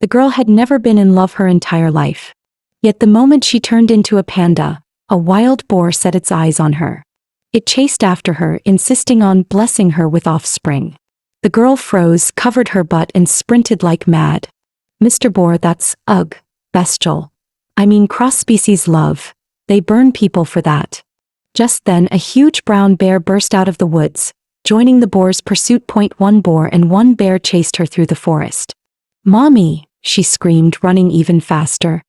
The girl had never been in love her entire life. Yet the moment she turned into a panda, a wild boar set its eyes on her. It chased after her, insisting on blessing her with offspring. The girl froze, covered her butt and sprinted like mad. Mr. Boar, that's, bestial. I mean cross-species love. They burn people for that. Just then a huge brown bear burst out of the woods, joining the boar's pursuit. One boar and one bear chased her through the forest. "Mommy!" she screamed, running even faster.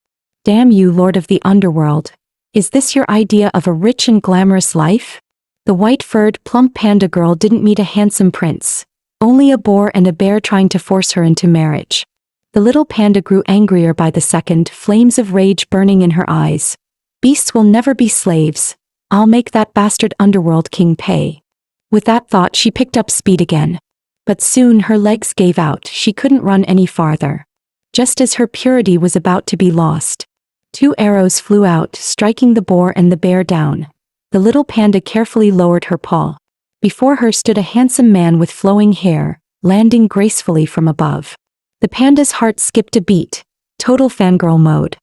"Damn you, Lord of the Underworld. Is this your idea of a rich and glamorous life?" The white-furred, plump panda girl didn't meet a handsome prince. Only a boar and a bear trying to force her into marriage. The little panda grew angrier by the second, flames of rage burning in her eyes. "Beasts will never be slaves. I'll make that bastard Underworld king pay." With that thought she picked up speed again. But soon her legs gave out, she couldn't run any farther. Just as her purity was about to be lost, 2 arrows flew out, striking the boar and the bear down. The little panda carefully lowered her paw. Before her stood a handsome man with flowing hair, landing gracefully from above. The panda's heart skipped a beat, total fangirl mode.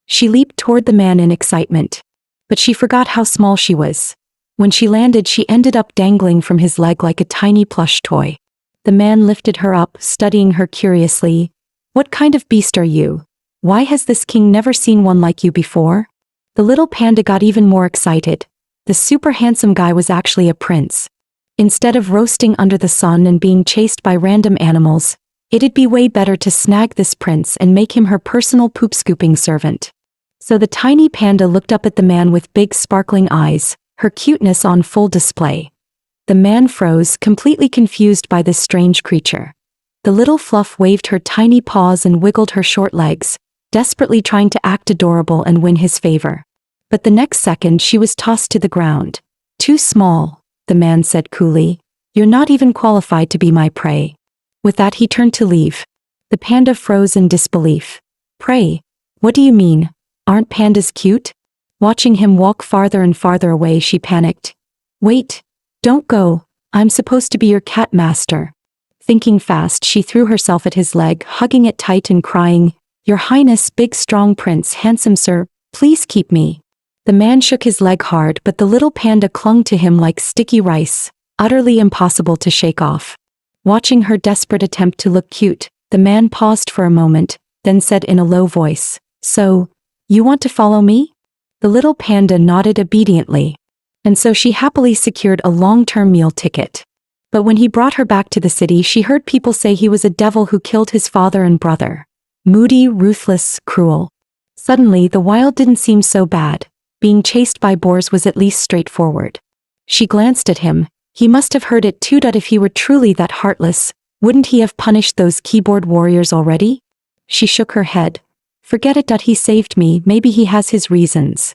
She leaped toward the man in excitement. But she forgot how small she was. When she landed, she ended up dangling from his leg like a tiny plush toy. The man lifted her up, studying her curiously. "What kind of beast are you? Why has this king never seen one like you before?" The little panda got even more excited. The super handsome guy was actually a prince. Instead of roasting under the sun and being chased by random animals, it'd be way better to snag this prince and make him her personal poop-scooping servant. So the tiny panda looked up at the man with big sparkling eyes, her cuteness on full display. The man froze, completely confused by this strange creature. The little fluff waved her tiny paws and wiggled her short legs, desperately trying to act adorable and win his favor. But the next second she was tossed to the ground. "Too small," the man said coolly. "You're not even qualified to be my prey." With that he turned to leave. The panda froze in disbelief. "Prey? What do you mean? Aren't pandas cute?" Watching him walk farther and farther away, she panicked. "Wait, don't go, I'm supposed to be your cat master." Thinking fast, she threw herself at his leg, hugging it tight and crying, "Your Highness, big strong prince, handsome sir, please keep me." The man shook his leg hard, but the little panda clung to him like sticky rice, utterly impossible to shake off. Watching her desperate attempt to look cute, the man paused for a moment, then said in a low voice, "So, you want to follow me?" The little panda nodded obediently. And so she happily secured a long-term meal ticket. But when he brought her back to the city, she heard people say he was a devil who killed his father and brother. Moody, ruthless, cruel. Suddenly, the wild didn't seem so bad. Being chased by boars was at least straightforward. She glanced at him. He must have heard it too. If he were truly that heartless, wouldn't he have punished those keyboard warriors already? She shook her head. "Forget it. He saved me, maybe he has his reasons.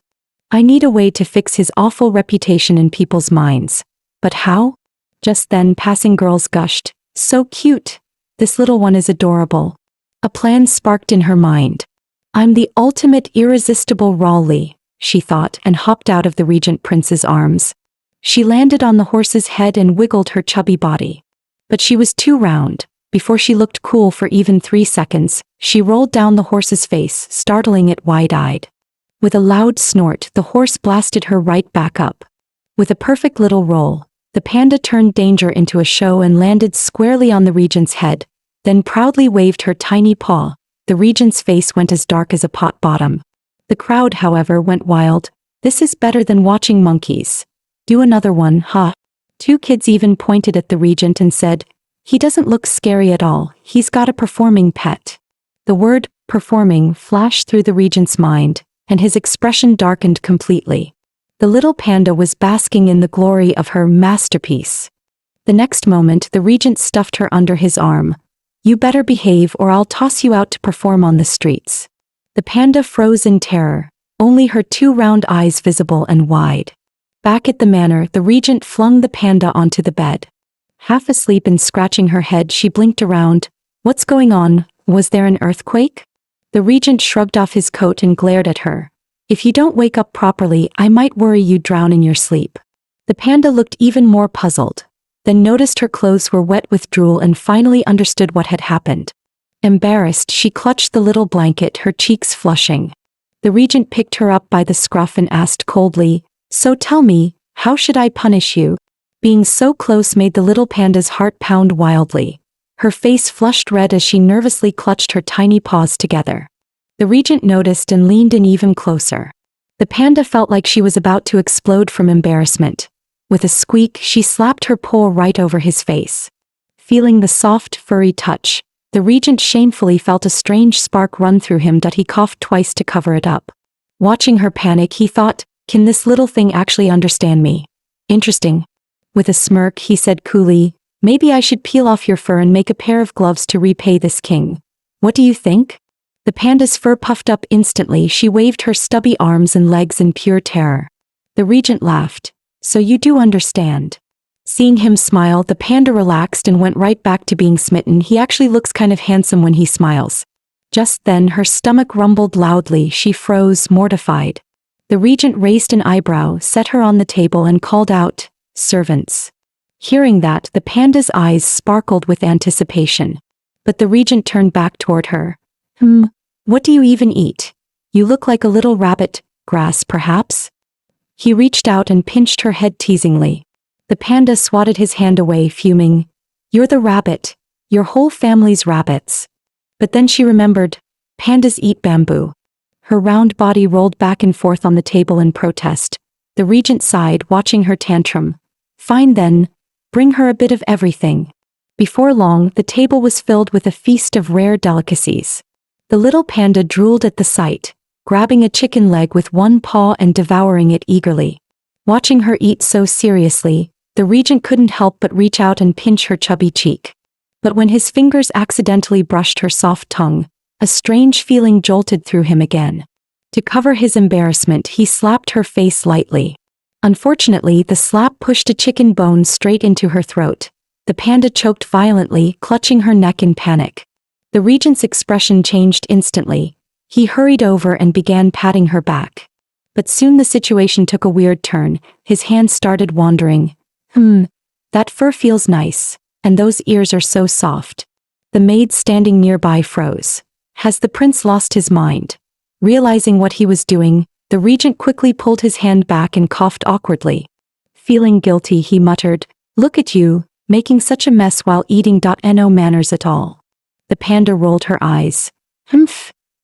I need a way to fix his awful reputation in people's minds. But how?" Just then passing girls gushed, "So cute. This little one is adorable." A plan sparked in her mind. "I'm the ultimate irresistible royale," she thought, and hopped out of the regent prince's arms. She landed on the horse's head and wiggled her chubby body. But she was too round. Before she looked cool for even 3 seconds, she rolled down the horse's face, startling it wide-eyed. With a loud snort, the horse blasted her right back up. With a perfect little roll, the panda turned danger into a show and landed squarely on the regent's head, then proudly waved her tiny paw. The regent's face went as dark as a pot bottom. The crowd, however, went wild. "This is better than watching monkeys. Do another one, huh?" 2 kids even pointed at the regent and said, "He doesn't look scary at all, he's got a performing pet." The word performing flashed through the regent's mind, and his expression darkened completely. The little panda was basking in the glory of her masterpiece. The next moment the regent stuffed her under his arm. "You better behave or I'll toss you out to perform on the streets." The panda froze in terror, only her 2 round eyes visible and wide. Back at the manor, the regent flung the panda onto the bed. Half asleep and scratching her head, she blinked around. "What's going on? Was there an earthquake?" The regent shrugged off his coat and glared at her. "If you don't wake up properly, I might worry you drown in your sleep." The panda looked even more puzzled, then noticed her clothes were wet with drool and finally understood what had happened. Embarrassed, she clutched the little blanket, her cheeks flushing. The regent picked her up by the scruff and asked coldly, "So tell me, how should I punish you?" Being so close made the little panda's heart pound wildly. Her face flushed red as she nervously clutched her tiny paws together. The regent noticed and leaned in even closer. The panda felt like she was about to explode from embarrassment. With a squeak, she slapped her paw right over his face. Feeling the soft, furry touch, the regent shamefully felt a strange spark run through him. He coughed twice to cover it up. Watching her panic, he thought, "Can this little thing actually understand me? Interesting." With a smirk, he said coolly, "Maybe I should peel off your fur and make a pair of gloves to repay this king. What do you think?" The panda's fur puffed up instantly. She waved her stubby arms and legs in pure terror. The regent laughed. "So you do understand." Seeing him smile, the panda relaxed and went right back to being smitten. He actually looks kind of handsome when he smiles. Just then her stomach rumbled loudly. She froze, mortified. The regent raised an eyebrow, set her on the table and called out, "Servants." Hearing that, the panda's eyes sparkled with anticipation. But the regent turned back toward her. What do you even eat? You look like a little rabbit. Grass, perhaps?" He reached out and pinched her head teasingly. The panda swatted his hand away, fuming. "You're the rabbit. Your whole family's rabbits." But then she remembered, pandas eat bamboo. Her round body rolled back and forth on the table in protest. The regent sighed, watching her tantrum. "Fine then, bring her a bit of everything." Before long, the table was filled with a feast of rare delicacies. The little panda drooled at the sight, grabbing a chicken leg with one paw and devouring it eagerly. Watching her eat so seriously, the regent couldn't help but reach out and pinch her chubby cheek. But when his fingers accidentally brushed her soft tongue, a strange feeling jolted through him again. To cover his embarrassment, he slapped her face lightly. Unfortunately, the slap pushed a chicken bone straight into her throat. The panda choked violently, clutching her neck in panic. The regent's expression changed instantly. He hurried over and began patting her back. But soon the situation took a weird turn. His hands started wandering. That fur feels nice. And those ears are so soft." The maid standing nearby froze. Has the prince lost his mind? Realizing what he was doing, the regent quickly pulled his hand back and coughed awkwardly. Feeling guilty, he muttered, "Look at you, making such a mess while eating. No manners at all." The panda rolled her eyes.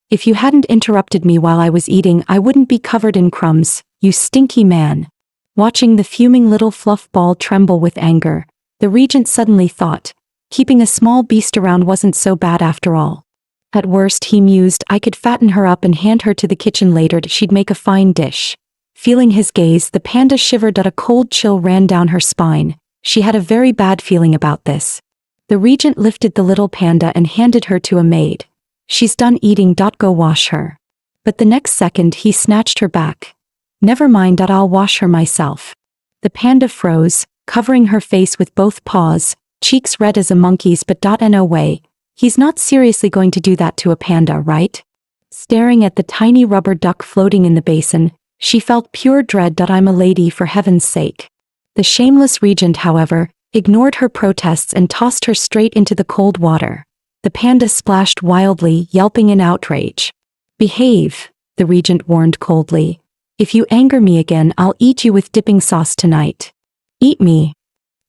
If you hadn't interrupted me while I was eating, I wouldn't be covered in crumbs, you stinky man." Watching the fuming little fluff ball tremble with anger, the regent suddenly thought, keeping a small beast around wasn't so bad after all. At worst, he mused, I could fatten her up and hand her to the kitchen later. She'd make a fine dish. Feeling his gaze, the panda shivered. A cold chill ran down her spine. She had a very bad feeling about this. The regent lifted the little panda and handed her to a maid. "She's done eating. Go wash her." But the next second he snatched her back. "Never mind. I'll wash her myself." The panda froze, covering her face with both paws, cheeks red as a monkey's. But no way. He's not seriously going to do that to a panda, right? Staring at the tiny rubber duck floating in the basin, she felt pure dread. I'm a lady, for heaven's sake. The shameless regent, however, ignored her protests and tossed her straight into the cold water. The panda splashed wildly, yelping in outrage. "Behave," the regent warned coldly. "If you anger me again, I'll eat you with dipping sauce tonight." "Eat me?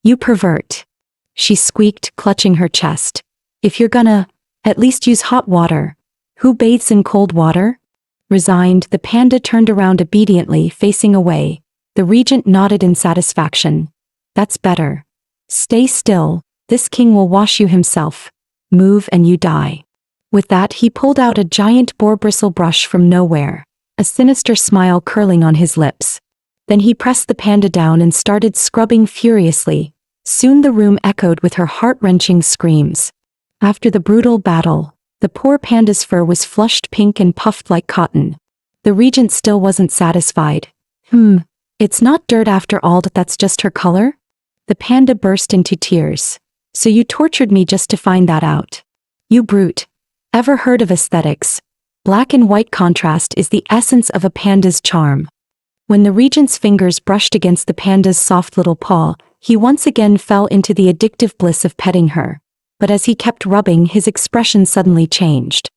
You pervert," she squeaked, clutching her chest. "If you're gonna, at least use hot water. Who bathes in cold water?" Resigned, the panda turned around obediently, facing away. The regent nodded in satisfaction. "That's better. Stay still, this king will wash you himself. Move and you die." With that, he pulled out a giant boar bristle brush from nowhere, a sinister smile curling on his lips. Then he pressed the panda down and started scrubbing furiously. Soon the room echoed with her heart-wrenching screams. After the brutal battle, the poor panda's fur was flushed pink and puffed like cotton. The regent still wasn't satisfied. It's not dirt after all. That's just her color?" The panda burst into tears. "So you tortured me just to find that out? You brute. Ever heard of aesthetics? Black and white contrast is the essence of a panda's charm." When the regent's fingers brushed against the panda's soft little paw, he once again fell into the addictive bliss of petting her. but as he kept rubbing, his expression suddenly changed.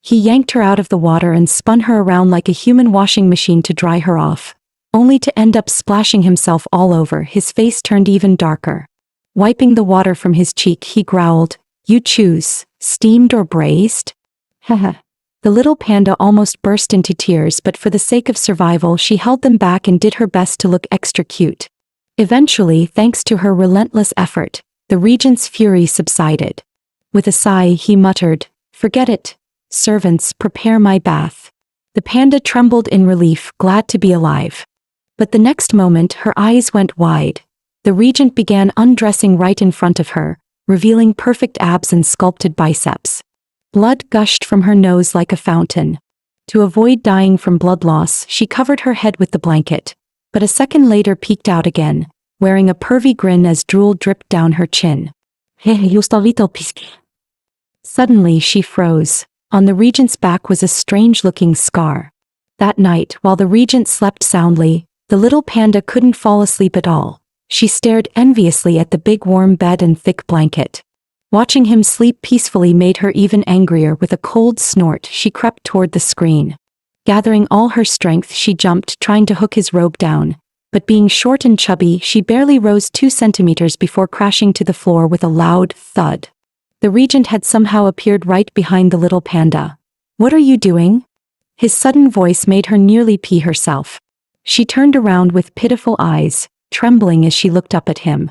He yanked her out of the water and spun her around like a human washing machine to dry her off, only to end up splashing himself all over. His face turned even darker. Wiping the water from his cheek, he growled, "You choose, steamed or braised?" Haha. The little panda almost burst into tears, but for the sake of survival she held them back and did her best to look extra cute. Eventually, thanks to her relentless effort, the regent's fury subsided. With a sigh, he muttered, "Forget it. Servants, prepare my bath." The panda trembled in relief, glad to be alive. But the next moment her eyes went wide. The regent began undressing right in front of her, revealing perfect abs and sculpted biceps. Blood gushed from her nose like a fountain. To avoid dying from blood loss, she covered her head with the blanket, but a second later peeked out again, wearing a pervy grin as drool dripped down her chin. Suddenly she froze. On the regent's back was a strange-looking scar. That night, while the regent slept soundly, the little panda couldn't fall asleep at all. She stared enviously at the big warm bed and thick blanket. Watching him sleep peacefully made her even angrier. With a cold snort, she crept toward the screen. Gathering all her strength, she jumped, trying to hook his robe down. But being short and chubby, she barely rose 2 centimeters before crashing to the floor with a loud thud. The regent had somehow appeared right behind the little panda. "What are you doing?" His sudden voice made her nearly pee herself. She turned around with pitiful eyes, trembling as she looked up at him.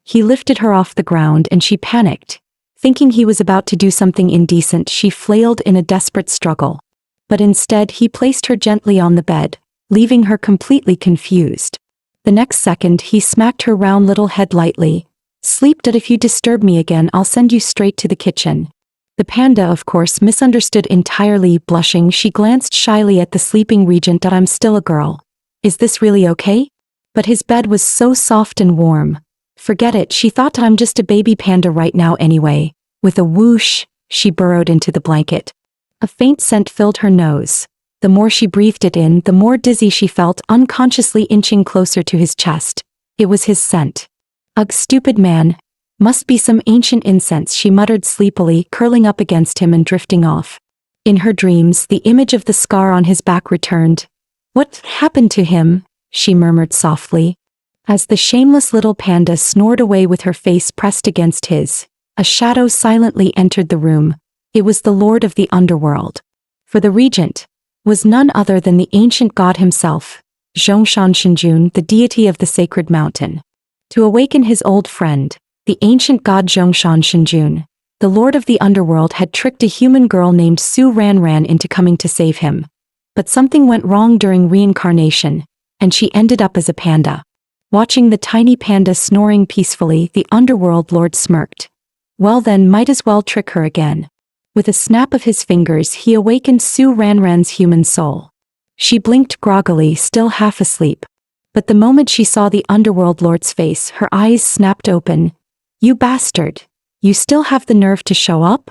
He lifted her off the ground and she panicked. Thinking he was about to do something indecent, she flailed in a desperate struggle. But instead he placed her gently on the bed, leaving her completely confused. The next second he smacked her round little head lightly. "Sleep dead. If you disturb me again, I'll send you straight to the kitchen." The panda, of course, misunderstood entirely. Blushing, she glanced shyly at the sleeping regent. "I'm still a girl. Is this really okay?" But his bed was so soft and warm. "Forget it," she thought. "I'm just a baby panda right now anyway." With a whoosh, she burrowed into the blanket. A faint scent filled her nose. The more she breathed it in, the more dizzy she felt, unconsciously inching closer to his chest. It was his scent. "Ugh, stupid man. Must be some ancient incense," she muttered sleepily, curling up against him and drifting off. In her dreams, the image of the scar on his back returned. "What happened to him?" she murmured softly. As the shameless little panda snored away with her face pressed against his, a shadow silently entered the room. It was the lord of the underworld. For the regent was none other than the ancient god himself, Zhongshan Shinjun, the deity of the sacred mountain. To awaken his old friend, the ancient god Zhongshan Shinjun, the lord of the underworld had tricked a human girl named Su Ranran into coming to save him. But something went wrong during reincarnation, and she ended up as a panda. Watching the tiny panda snoring peacefully, the underworld lord smirked. Well then, might as well trick her again. With a snap of his fingers, he awakened Su Ranran's human soul. She blinked groggily, still half asleep. But the moment she saw the underworld lord's face, her eyes snapped open. "You bastard! You still have the nerve to show up?"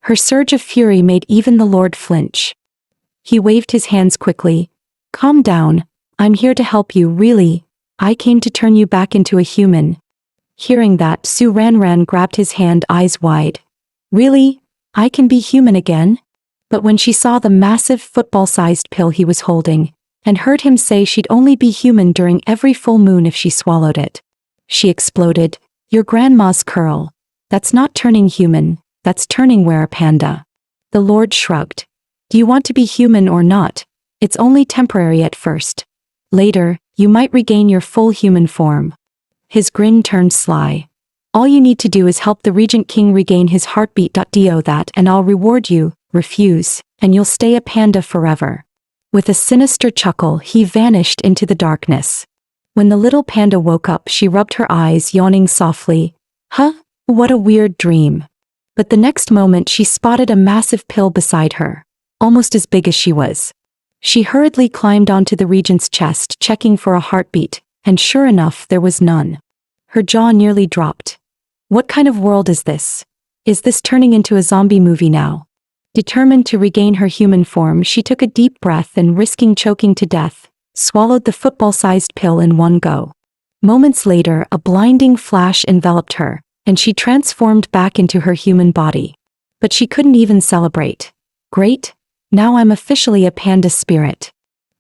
Her surge of fury made even the lord flinch. He waved his hands quickly. "Calm down. I'm here to help you, really. I came to turn you back into a human." Hearing that, Su Ranran grabbed his hand, eyes wide. "Really? I can be human again?" But when she saw the massive football-sized pill he was holding, and heard him say she'd only be human during every full moon if she swallowed it, she exploded. "Your grandma's curl. That's not turning human, that's turning where a panda." The lord shrugged. "Do you want to be human or not? It's only temporary at first. Later, you might regain your full human form." His grin turned sly. "All you need to do is help the Regent King regain his heartbeat. Do that and I'll reward you. Refuse, and you'll stay a panda forever." With a sinister chuckle, he vanished into the darkness. When the little panda woke up, she rubbed her eyes, yawning softly. "Huh? What a weird dream." But the next moment she spotted a massive pill beside her, almost as big as she was. She hurriedly climbed onto the regent's chest, checking for a heartbeat, and sure enough, there was none. Her jaw nearly dropped. What kind of world is this? Is this turning into a zombie movie now? Determined to regain her human form, she took a deep breath and, risking choking to death, swallowed the football-sized pill in one go. Moments later, a blinding flash enveloped her, and she transformed back into her human body. But she couldn't even celebrate. Great, now I'm officially a panda spirit.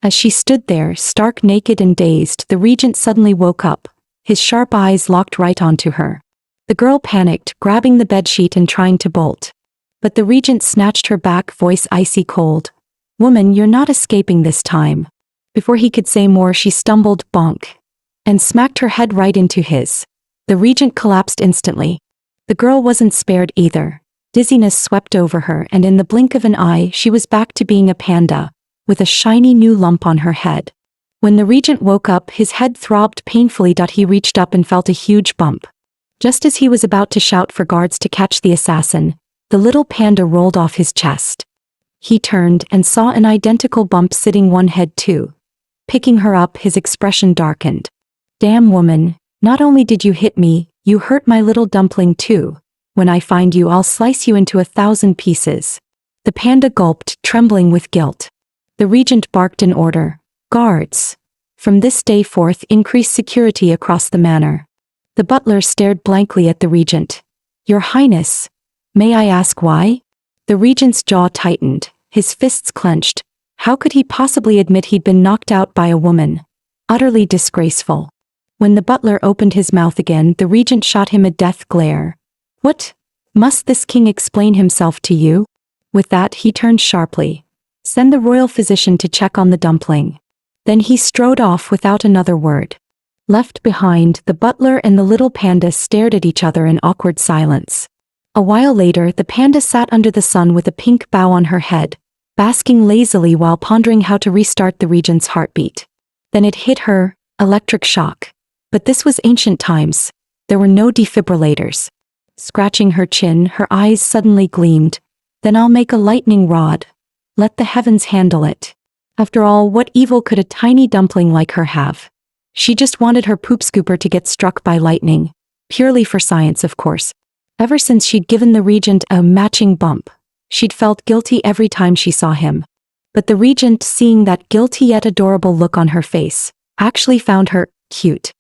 As she stood there, stark naked and dazed, the regent suddenly woke up, his sharp eyes locked right onto her. The girl panicked, grabbing the bedsheet and trying to bolt. But the regent snatched her back, voice icy cold. Woman, you're not escaping this time. Before he could say more, she stumbled, bonk, and smacked her head right into his. The regent collapsed instantly. The girl wasn't spared either. Dizziness swept over her, and in the blink of an eye, she was back to being a panda, with a shiny new lump on her head. When the regent woke up, his head throbbed painfully. He reached up and felt a huge bump. Just as he was about to shout for guards to catch the assassin, the little panda rolled off his chest. He turned and saw an identical bump sitting one head too. Picking her up, his expression darkened. Damn woman, not only did you hit me, you hurt my little dumpling too. When I find you, I'll slice you into 1,000 pieces. The panda gulped, trembling with guilt. The regent barked an order. Guards. From this day forth, increase security across the manor. The butler stared blankly at the regent. Your Highness, may I ask why? The regent's jaw tightened, his fists clenched. How could he possibly admit he'd been knocked out by a woman? Utterly disgraceful. When the butler opened his mouth again, the regent shot him a death glare. What? Must this king explain himself to you? With that, he turned sharply. Send the royal physician to check on the dumpling. Then he strode off without another word. Left behind, the butler and the little panda stared at each other in awkward silence. A while later, the panda sat under the sun with a pink bow on her head, basking lazily while pondering how to restart the regent's heartbeat. Then it hit her, electric shock. But this was ancient times. There were no defibrillators. Scratching her chin, her eyes suddenly gleamed. Then I'll make a lightning rod. Let the heavens handle it. After all, what evil could a tiny dumpling like her have? She just wanted her poop scooper to get struck by lightning. Purely for science, of course. Ever since she'd given the regent a matching bump, she'd felt guilty every time she saw him. But the regent, seeing that guilty yet adorable look on her face, actually found her cute.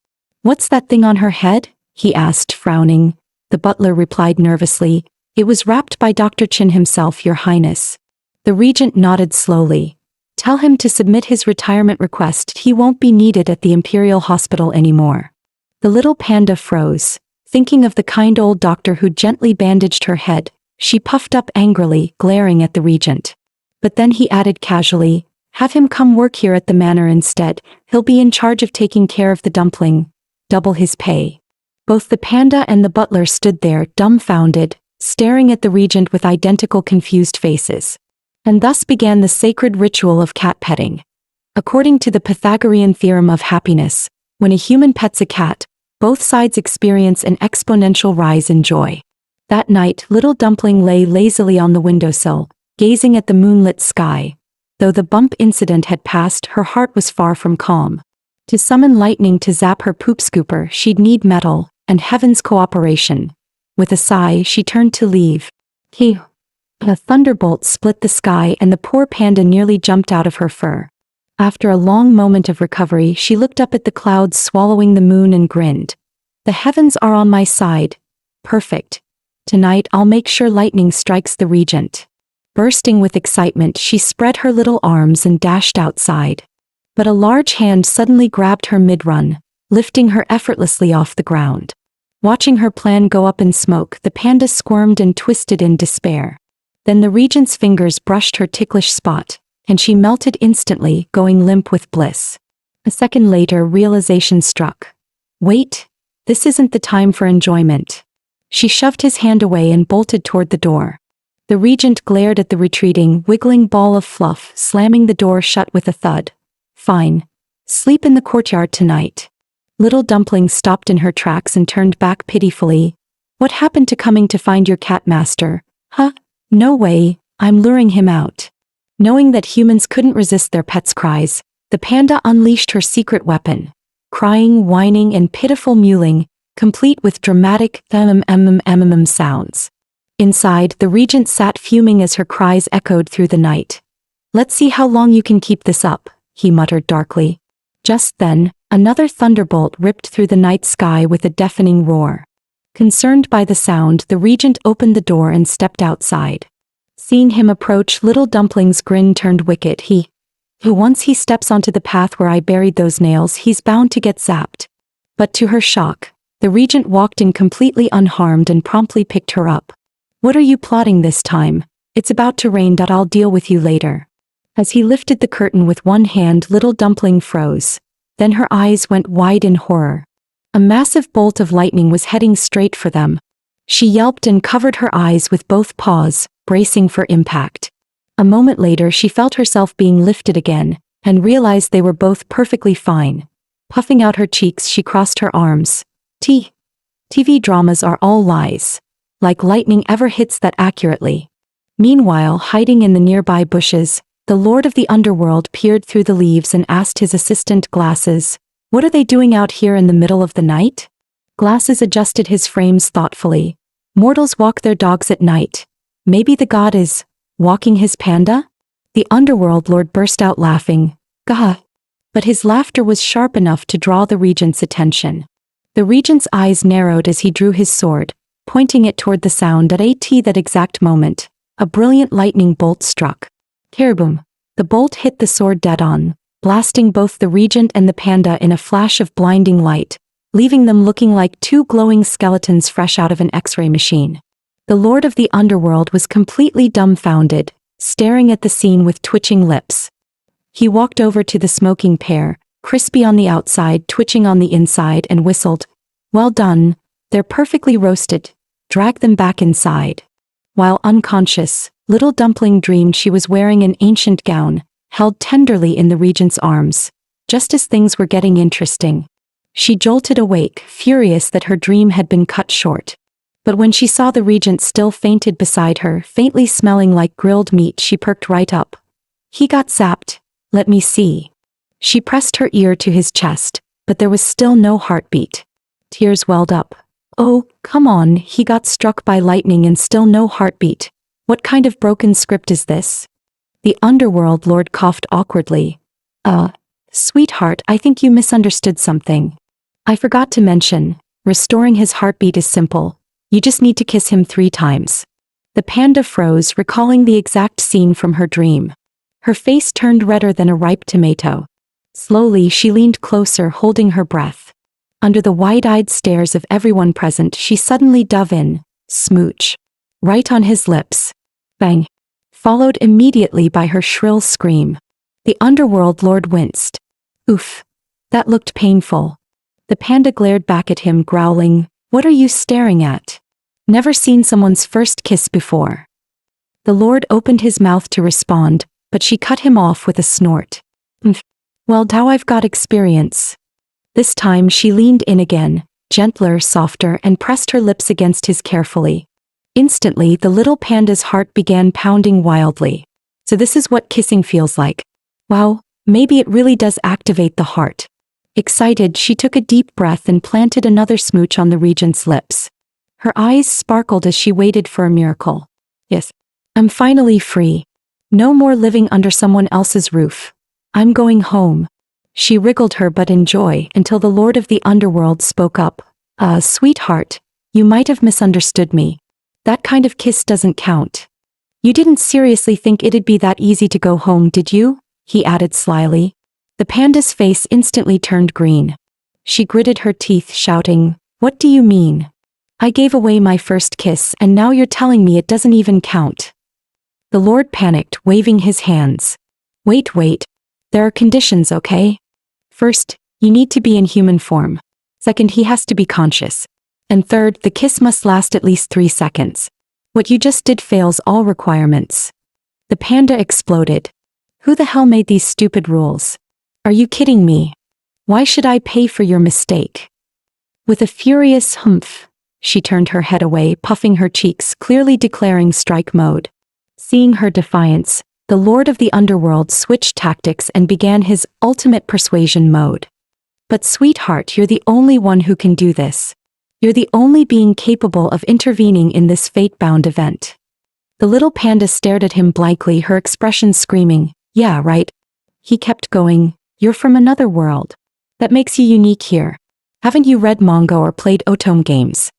What's that thing on her head? He asked, frowning. The butler replied nervously. It was wrapped by Dr. Chin himself, Your Highness. The regent nodded slowly. Tell him to submit his retirement request. He won't be needed at the Imperial Hospital anymore. The little panda froze. Thinking of the kind old doctor who gently bandaged her head, she puffed up angrily, glaring at the regent. But then he added casually, have him come work here at the manor instead. He'll be in charge of taking care of the dumpling. Double his pay. Both the panda and the butler stood there, dumbfounded, staring at the regent with identical confused faces. And thus began the sacred ritual of cat petting. According to the Pythagorean theorem of happiness, when a human pets a cat, both sides experience an exponential rise in joy. That night, little dumpling lay lazily on the windowsill, gazing at the moonlit sky. Though the bump incident had passed, her heart was far from calm. To summon lightning to zap her poop scooper, she'd need metal, and heaven's cooperation. With a sigh, she turned to leave. A thunderbolt split the sky and the poor panda nearly jumped out of her fur. After a long moment of recovery, she looked up at the clouds swallowing the moon and grinned. The heavens are on my side. Perfect. Tonight I'll make sure lightning strikes the regent. Bursting with excitement, she spread her little arms and dashed outside. But a large hand suddenly grabbed her mid-run, lifting her effortlessly off the ground. Watching her plan go up in smoke, the panda squirmed and twisted in despair. Then the regent's fingers brushed her ticklish spot, and she melted instantly, going limp with bliss. A second later, realization struck. Wait, this isn't the time for enjoyment. She shoved his hand away and bolted toward the door. The regent glared at the retreating, wiggling ball of fluff, slamming the door shut with a thud. Fine. Sleep in the courtyard tonight. Little dumpling stopped in her tracks and turned back pitifully. What happened to coming to find your cat master? Huh? No way, I'm luring him out. Knowing that humans couldn't resist their pets' cries, the panda unleashed her secret weapon. Crying, whining, and pitiful mewling, complete with dramatic sounds. Inside, the regent sat fuming as her cries echoed through the night. Let's see how long you can keep this up, he muttered darkly. Just then, another thunderbolt ripped through the night sky with a deafening roar. Concerned by the sound, the regent opened the door and stepped outside. Seeing him approach, Little Dumpling's grin turned wicked. Once he steps onto the path where I buried those nails, he's bound to get zapped. But to her shock, the regent walked in completely unharmed and promptly picked her up. What are you plotting this time? It's about to rain. I'll deal with you later. As he lifted the curtain with one hand, Little Dumpling froze. Then her eyes went wide in horror. A massive bolt of lightning was heading straight for them. She yelped and covered her eyes with both paws, bracing for impact. A moment later, she felt herself being lifted again, and realized they were both perfectly fine. Puffing out her cheeks, she crossed her arms. TV dramas are all lies. Like lightning ever hits that accurately. Meanwhile, hiding in the nearby bushes, the Lord of the Underworld peered through the leaves and asked his assistant Glasses, "What are they doing out here in the middle of the night?" Glasses adjusted his frames thoughtfully. "Mortals walk their dogs at night. Maybe the god is walking his panda?" The Underworld Lord burst out laughing. Gah! But his laughter was sharp enough to draw the regent's attention. The regent's eyes narrowed as he drew his sword, pointing it toward the sound. At that exact moment, a brilliant lightning bolt struck. Kerboom! The bolt hit the sword dead on, blasting both the regent and the panda in a flash of blinding light, leaving them looking like two glowing skeletons fresh out of an X-ray machine. The Lord of the Underworld was completely dumbfounded, staring at the scene with twitching lips. He walked over to the smoking pair, crispy on the outside, twitching on the inside, and whistled, "Well done, they're perfectly roasted. Drag them back inside." While unconscious, Little Dumpling dreamed she was wearing an ancient gown, held tenderly in the regent's arms. Just as things were getting interesting, she jolted awake, furious that her dream had been cut short. But when she saw the regent still fainted beside her, faintly smelling like grilled meat, she perked right up. "He got zapped. Let me see." She pressed her ear to his chest, but there was still no heartbeat. Tears welled up. "Oh, come on, he got struck by lightning and still no heartbeat. What kind of broken script is this?" The Underworld Lord coughed awkwardly. Sweetheart, I think you misunderstood something. I forgot to mention, restoring his heartbeat is simple. You just need to kiss him 3 times. The panda froze, recalling the exact scene from her dream. Her face turned redder than a ripe tomato. Slowly, she leaned closer, holding her breath. Under the wide-eyed stares of everyone present, she suddenly dove in, smooch, right on his lips. Bang! Followed immediately by her shrill scream. The Underworld Lord winced. Oof! That looked painful. The panda glared back at him, growling, "What are you staring at? Never seen someone's first kiss before." The Lord opened his mouth to respond, but she cut him off with a snort. "Well, now I've got experience." This time she leaned in again, gentler, softer, and pressed her lips against his carefully. Instantly, the little panda's heart began pounding wildly. So this is what kissing feels like. Wow, maybe it really does activate the heart. Excited, she took a deep breath and planted another smooch on the regent's lips. Her eyes sparkled as she waited for a miracle. Yes, I'm finally free. No more living under someone else's roof. I'm going home. She wriggled her butt in joy until the Lord of the Underworld spoke up. Sweetheart, you might have misunderstood me. That kind of kiss doesn't count. You didn't seriously think it'd be that easy to go home, did you?" he added slyly. The panda's face instantly turned green. She gritted her teeth, shouting, "What do you mean? I gave away my first kiss and now you're telling me it doesn't even count." The Lord panicked, waving his hands. Wait. There are conditions, okay? First, you need to be in human form. Second, he has to be conscious. And third, the kiss must last at least 3 seconds. What you just did fails all requirements." The panda exploded. "Who the hell made these stupid rules? Are you kidding me? Why should I pay for your mistake?" With a furious humph, she turned her head away, puffing her cheeks, clearly declaring strike mode. Seeing her defiance, the Lord of the Underworld switched tactics and began his ultimate persuasion mode. "But sweetheart, you're the only one who can do this. You're the only being capable of intervening in this fate-bound event." The little panda stared at him blankly, her expression screaming, "Yeah, right." He kept going, "You're from another world. That makes you unique here. Haven't you read manga or played otome games?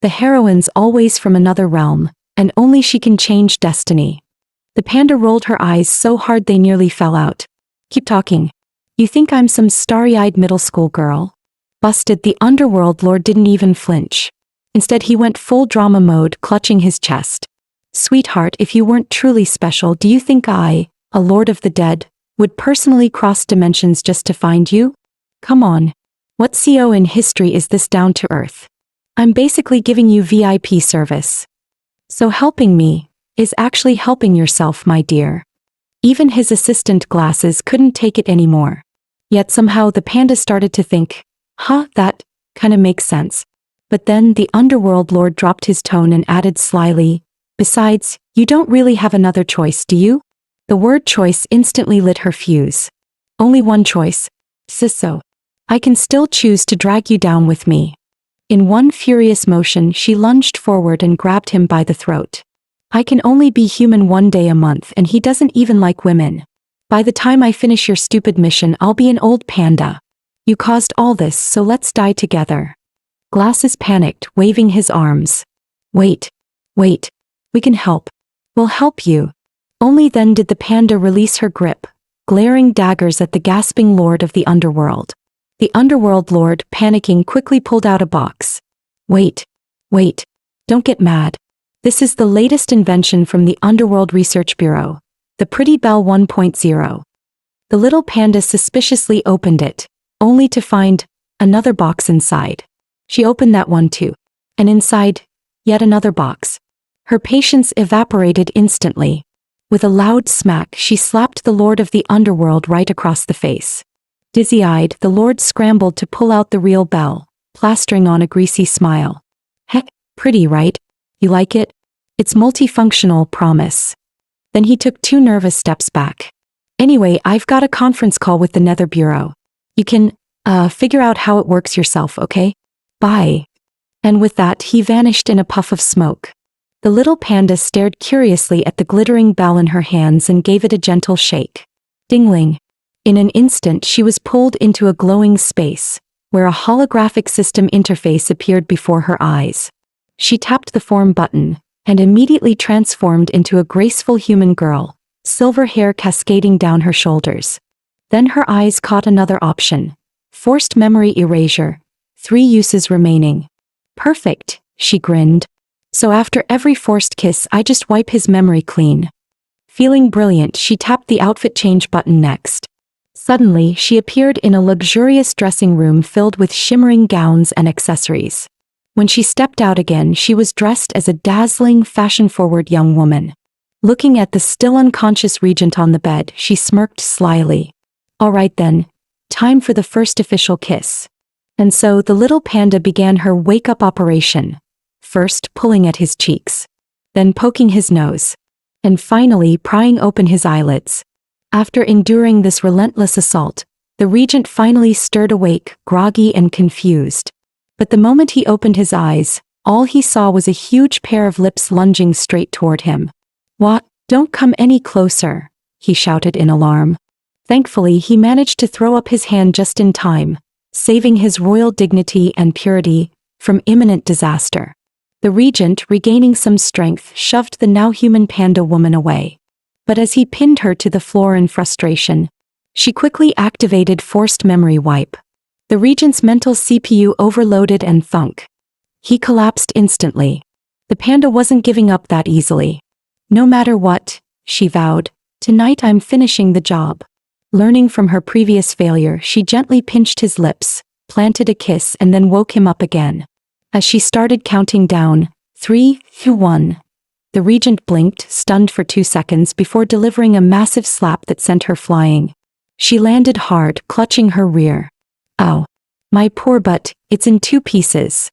The heroine's always from another realm, and only she can change destiny. The panda rolled her eyes so hard they nearly fell out. Keep talking. You think I'm some starry-eyed middle school girl? Busted. The Underworld Lord didn't even flinch. Instead he went full drama mode, clutching his chest. Sweetheart, if you weren't truly special, do you think I, a lord of the dead, would personally cross dimensions just to find you? Come on. What CO in history is this down to earth? I'm basically giving you VIP service. So helping me is actually helping yourself, my dear. Even his assistant glasses couldn't take it anymore. Yet somehow the panda started to think, that kinda makes sense. But then the Underworld Lord dropped his tone and added slyly, besides, you don't really have another choice, do you? The word choice instantly lit her fuse. Only one choice. So. I can still choose to drag you down with me. In one furious motion she lunged forward and grabbed him by the throat. I can only be human 1 day a month and he doesn't even like women. By the time I finish your stupid mission I'll be an old panda. You caused all this, so let's die together. Glasses panicked, waving his arms. Wait. We can help. We'll help you. Only then did the panda release her grip, glaring daggers at the gasping lord of the underworld. The Underworld Lord, panicking, quickly pulled out a box. Wait. Don't get mad. This is the latest invention from the Underworld Research Bureau, the Pretty Bell 1.0. The little panda suspiciously opened it, only to find another box inside. She opened that one too, and inside, yet another box. Her patience evaporated instantly. With a loud smack, she slapped the Lord of the Underworld right across the face. Dizzy-eyed, the Lord scrambled to pull out the real bell, plastering on a greasy smile. Heck, pretty, right? You like it? It's multifunctional, promise. Then he took 2 nervous steps back. Anyway, I've got a conference call with the Nether Bureau. You can, figure out how it works yourself, okay? Bye. And with that, he vanished in a puff of smoke. The little panda stared curiously at the glittering bell in her hands and gave it a gentle shake. Dingling. In an instant she was pulled into a glowing space, where a holographic system interface appeared before her eyes. She tapped the form button, and immediately transformed into a graceful human girl, silver hair cascading down her shoulders. Then her eyes caught another option. Forced memory erasure. 3 uses remaining. Perfect, she grinned. So after every forced kiss I just wipe his memory clean. Feeling brilliant, she tapped the outfit change button next. Suddenly, she appeared in a luxurious dressing room filled with shimmering gowns and accessories. When she stepped out again, she was dressed as a dazzling, fashion-forward young woman. Looking at the still unconscious regent on the bed, she smirked slyly. All right then, time for the first official kiss. And so the little panda began her wake-up operation. First pulling at his cheeks, then poking his nose, and finally prying open his eyelids. After enduring this relentless assault, the regent finally stirred awake, groggy and confused. But the moment he opened his eyes, all he saw was a huge pair of lips lunging straight toward him. What? Don't come any closer, he shouted in alarm. Thankfully, he managed to throw up his hand just in time, saving his royal dignity and purity from imminent disaster. The regent, regaining some strength, shoved the now human panda woman away. But as he pinned her to the floor in frustration, she quickly activated forced memory wipe. The regent's mental CPU overloaded and thunk. He collapsed instantly. The panda wasn't giving up that easily. No matter what, she vowed, tonight I'm finishing the job. Learning from her previous failure, she gently pinched his lips, planted a kiss and then woke him up again. As she started counting down, 3, 2, 1. The regent blinked, stunned for 2 seconds before delivering a massive slap that sent her flying. She landed hard, clutching her rear. Ow. My poor butt, it's in 2 pieces.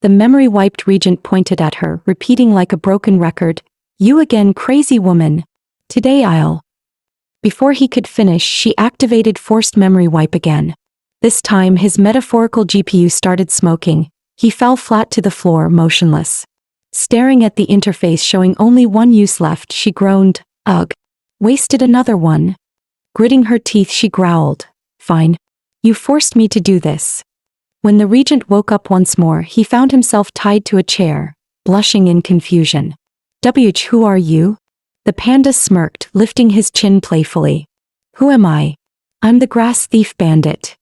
The memory-wiped regent pointed at her, repeating like a broken record, You again, crazy woman. Today I'll... Before he could finish, she activated forced memory wipe again. This time his metaphorical GPU started smoking. He fell flat to the floor, motionless. Staring at the interface showing only 1 use left, she groaned, Ugh. Wasted another one. Gritting her teeth she growled, Fine. You forced me to do this. When the regent woke up once more, he found himself tied to a chair, blushing in confusion. Who are you? The panda smirked, lifting his chin playfully. Who am I? I'm the grass thief bandit.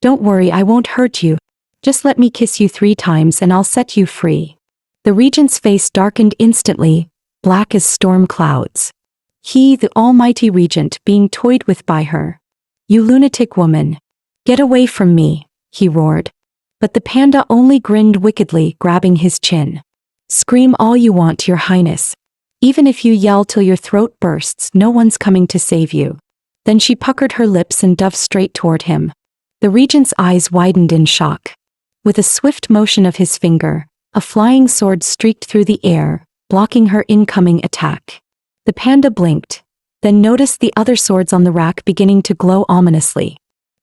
Don't worry, I won't hurt you. Just let me kiss you 3 times and I'll set you free. The regent's face darkened instantly, black as storm clouds. He, the almighty regent, being toyed with by her. You lunatic woman. Get away from me, he roared. But the panda only grinned wickedly, grabbing his chin. Scream all you want, your highness. Even if you yell till your throat bursts, no one's coming to save you. Then she puckered her lips and dove straight toward him. The regent's eyes widened in shock. With a swift motion of his finger, a flying sword streaked through the air, blocking her incoming attack. The panda blinked, then noticed the other swords on the rack beginning to glow ominously.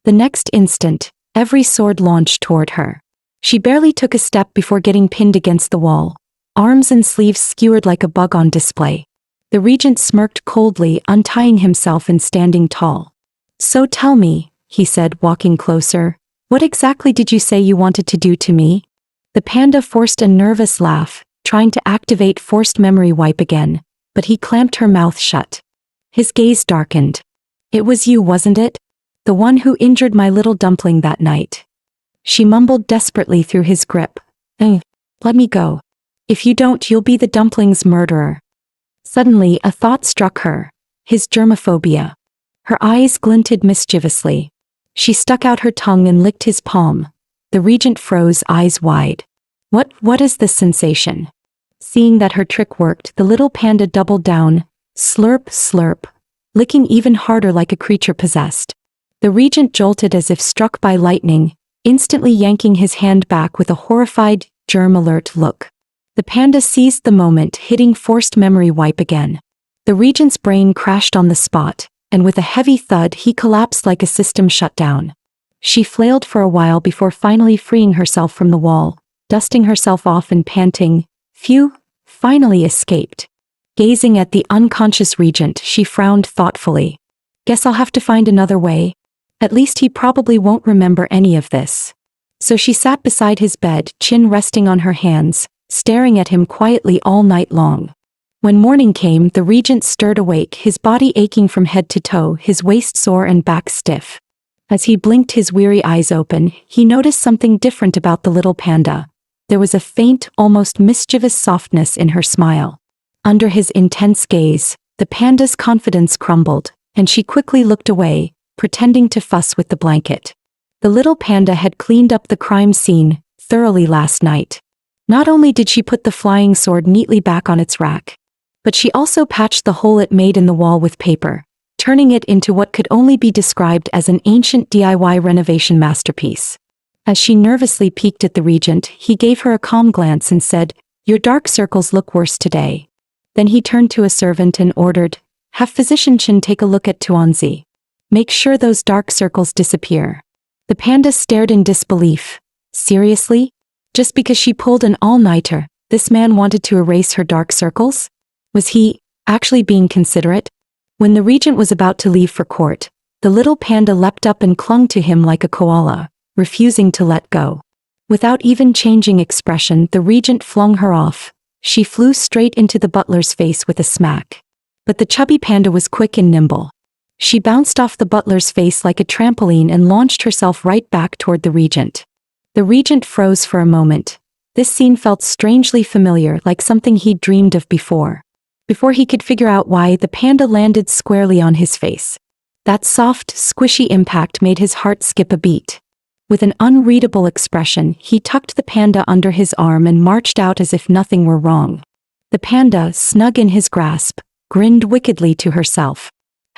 The next instant, every sword launched toward her. She barely took a step before getting pinned against the wall, arms and sleeves skewered like a bug on display. The regent smirked coldly, untying himself and standing tall. So tell me, he said, walking closer, what exactly did you say you wanted to do to me? The panda forced a nervous laugh, trying to activate forced memory wipe again, but he clamped her mouth shut. His gaze darkened. It was you, wasn't it? The one who injured my little dumpling that night. She mumbled desperately through his grip. Let me go. If you don't, you'll be the dumpling's murderer. Suddenly, a thought struck her. His germophobia. Her eyes glinted mischievously. She stuck out her tongue and licked his palm. The regent froze, eyes wide. What is this sensation? Seeing that her trick worked, the little panda doubled down, slurp, slurp, licking even harder like a creature possessed. The regent jolted as if struck by lightning, instantly yanking his hand back with a horrified, germ-alert look. The panda seized the moment, hitting forced memory wipe again. The regent's brain crashed on the spot, and with a heavy thud he collapsed like a system shutdown. She flailed for a while before finally freeing herself from the wall, dusting herself off and panting, "Phew," finally escaped. Gazing at the unconscious regent, she frowned thoughtfully. Guess I'll have to find another way. At least he probably won't remember any of this. So she sat beside his bed, chin resting on her hands, staring at him quietly all night long. When morning came, the regent stirred awake, his body aching from head to toe, his waist sore and back stiff. As he blinked his weary eyes open, he noticed something different about the little panda. There was a faint, almost mischievous softness in her smile. Under his intense gaze, the panda's confidence crumbled, and she quickly looked away, pretending to fuss with the blanket. The little panda had cleaned up the crime scene thoroughly last night. Not only did she put the flying sword neatly back on its rack, but she also patched the hole it made in the wall with paper, turning it into what could only be described as an ancient DIY renovation masterpiece. As she nervously peeked at the regent, he gave her a calm glance and said, "Your dark circles look worse today." Then he turned to a servant and ordered, "Have Physician Chin take a look at Tuanzi. Make sure those dark circles disappear." The panda stared in disbelief. Seriously? Just because she pulled an all-nighter, this man wanted to erase her dark circles? Was he actually being considerate? When the regent was about to leave for court, the little panda leapt up and clung to him like a koala, refusing to let go. Without even changing expression, the regent flung her off. She flew straight into the butler's face with a smack. But the chubby panda was quick and nimble. She bounced off the butler's face like a trampoline and launched herself right back toward the regent. The regent froze for a moment. This scene felt strangely familiar, like something he'd dreamed of before. Before he could figure out why, the panda landed squarely on his face. That soft, squishy impact made his heart skip a beat. With an unreadable expression, he tucked the panda under his arm and marched out as if nothing were wrong. The panda, snug in his grasp, grinned wickedly to herself.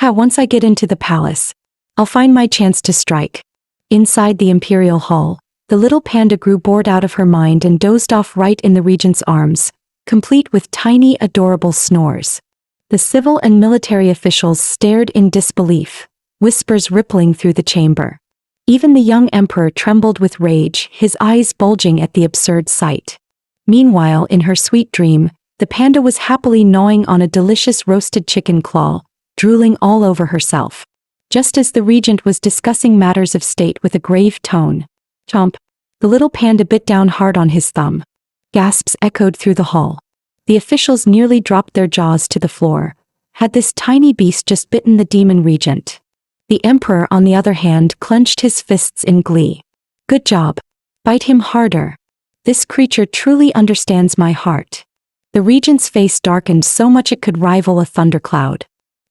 Once I get into the palace, I'll find my chance to strike." Inside the imperial hall, the little panda grew bored out of her mind and dozed off right in the regent's arms, complete with tiny, adorable snores. The civil and military officials stared in disbelief, whispers rippling through the chamber. Even the young emperor trembled with rage, his eyes bulging at the absurd sight. Meanwhile, in her sweet dream, the panda was happily gnawing on a delicious roasted chicken claw, drooling all over herself. Just as the regent was discussing matters of state with a grave tone. "Chomp. The little panda bit down hard on his thumb. Gasps echoed through the hall. The officials nearly dropped their jaws to the floor. Had this tiny beast just bitten the demon regent? The emperor, on the other hand, clenched his fists in glee. Good job. Bite him harder. This creature truly understands my heart. The regent's face darkened so much it could rival a thundercloud.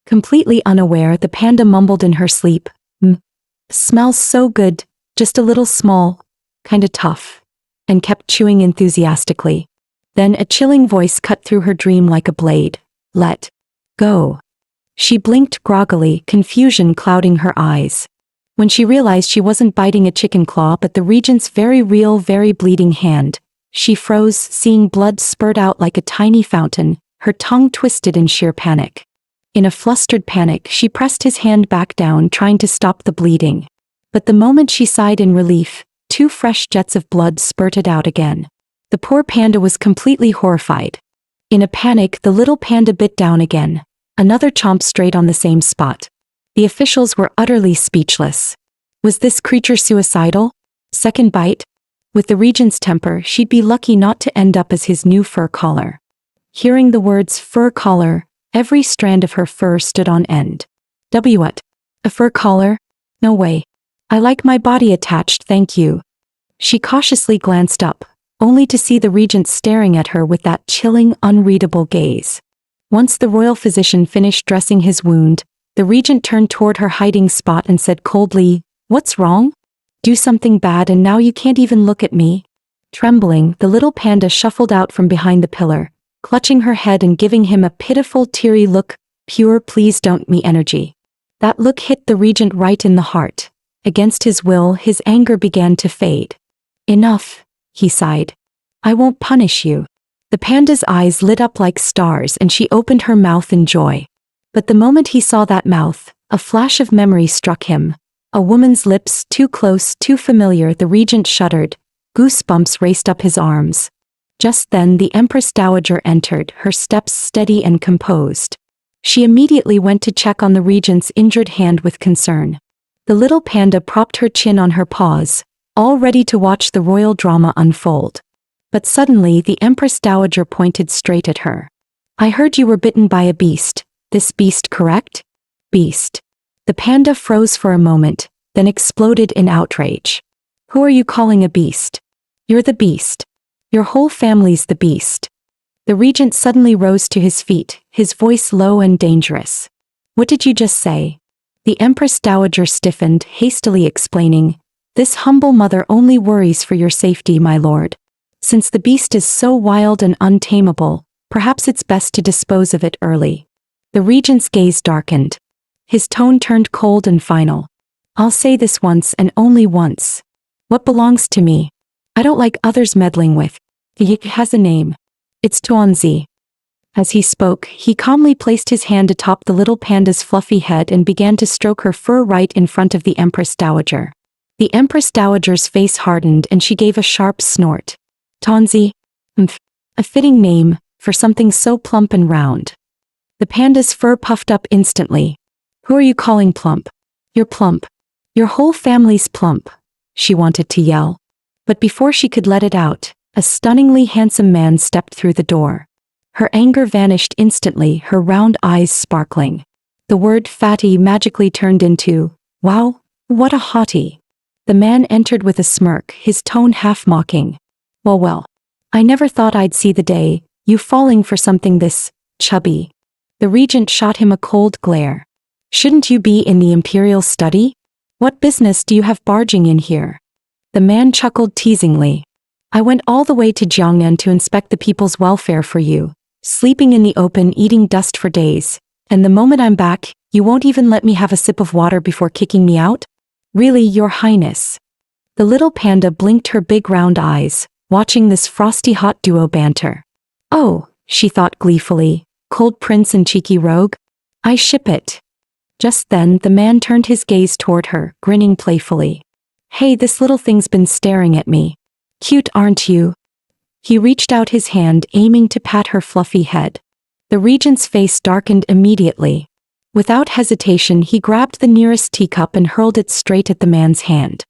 Completely unaware, the panda mumbled in her sleep, Smells so good, just a little small, kinda tough," and kept chewing enthusiastically. Then a chilling voice cut through her dream like a blade. "Let go." She blinked groggily, confusion clouding her eyes. When she realized she wasn't biting a chicken claw but the regent's very real, very bleeding hand, she froze, seeing blood spurt out like a tiny fountain, her tongue twisted in sheer panic. In a flustered panic, she pressed his hand back down, trying to stop the bleeding. But the moment she sighed in relief, 2 fresh jets of blood spurted out again. The poor panda was completely horrified. In a panic, the little panda bit down again. Another chomp straight on the same spot. The officials were utterly speechless. Was this creature suicidal? Second bite? With the regent's temper, she'd be lucky not to end up as his new fur collar. Hearing the words fur collar, every strand of her fur stood on end. What? A fur collar? No way. I like my body attached, thank you. She cautiously glanced up, only to see the regent staring at her with that chilling, unreadable gaze. Once the royal physician finished dressing his wound, the regent turned toward her hiding spot and said coldly, "What's wrong? Do something bad and now you can't even look at me?" Trembling, the little panda shuffled out from behind the pillar, clutching her head and giving him a pitiful, teary look, pure please don't me energy. That look hit the regent right in the heart. Against his will, his anger began to fade. "Enough," he sighed. "I won't punish you." The panda's eyes lit up like stars and she opened her mouth in joy. But the moment he saw that mouth, a flash of memory struck him. A woman's lips, too close, too familiar. The regent shuddered. Goosebumps raced up his arms. Just then the Empress Dowager entered, her steps steady and composed. She immediately went to check on the regent's injured hand with concern. The little panda propped her chin on her paws, all ready to watch the royal drama unfold. But suddenly the Empress Dowager pointed straight at her. "I heard you were bitten by a beast. This beast, correct?" "Beast." The panda froze for a moment, then exploded in outrage. "Who are you calling a beast? You're the beast. Your whole family's the beast." The regent suddenly rose to his feet, his voice low and dangerous. "What did you just say?" The Empress Dowager stiffened, hastily explaining, "This humble mother only worries for your safety, my lord. Since the beast is so wild and untamable, perhaps it's best to dispose of it early." The regent's gaze darkened. His tone turned cold and final. "I'll say this once and only once. What belongs to me? I don't like others meddling with. It has a name. It's Tuanzi." As he spoke, he calmly placed his hand atop the little panda's fluffy head and began to stroke her fur right in front of the Empress Dowager. The Empress Dowager's face hardened and she gave a sharp snort. Tuanzi? A fitting name for something so plump and round. The panda's fur puffed up instantly. "Who are you calling plump? You're plump. Your whole family's plump," she wanted to yell. But before she could let it out, a stunningly handsome man stepped through the door. Her anger vanished instantly, her round eyes sparkling. The word fatty magically turned into, "Wow, what a hottie." The man entered with a smirk, his tone half mocking. Well, I never thought I'd see the day, you falling for something this chubby." The regent shot him a cold glare. "Shouldn't you be in the imperial study? What business do you have barging in here?" The man chuckled teasingly. "I went all the way to Jiangnan to inspect the people's welfare for you, sleeping in the open, eating dust for days, and the moment I'm back, you won't even let me have a sip of water before kicking me out? Really, your highness?" The little panda blinked her big round eyes, watching this frosty hot duo banter. "Oh," she thought gleefully, "cold prince and cheeky rogue? I ship it." Just then the man turned his gaze toward her, grinning playfully. "Hey, this little thing's been staring at me. Cute, aren't you?" He reached out his hand, aiming to pat her fluffy head. The regent's face darkened immediately. Without hesitation, he grabbed the nearest teacup and hurled it straight at the man's hand.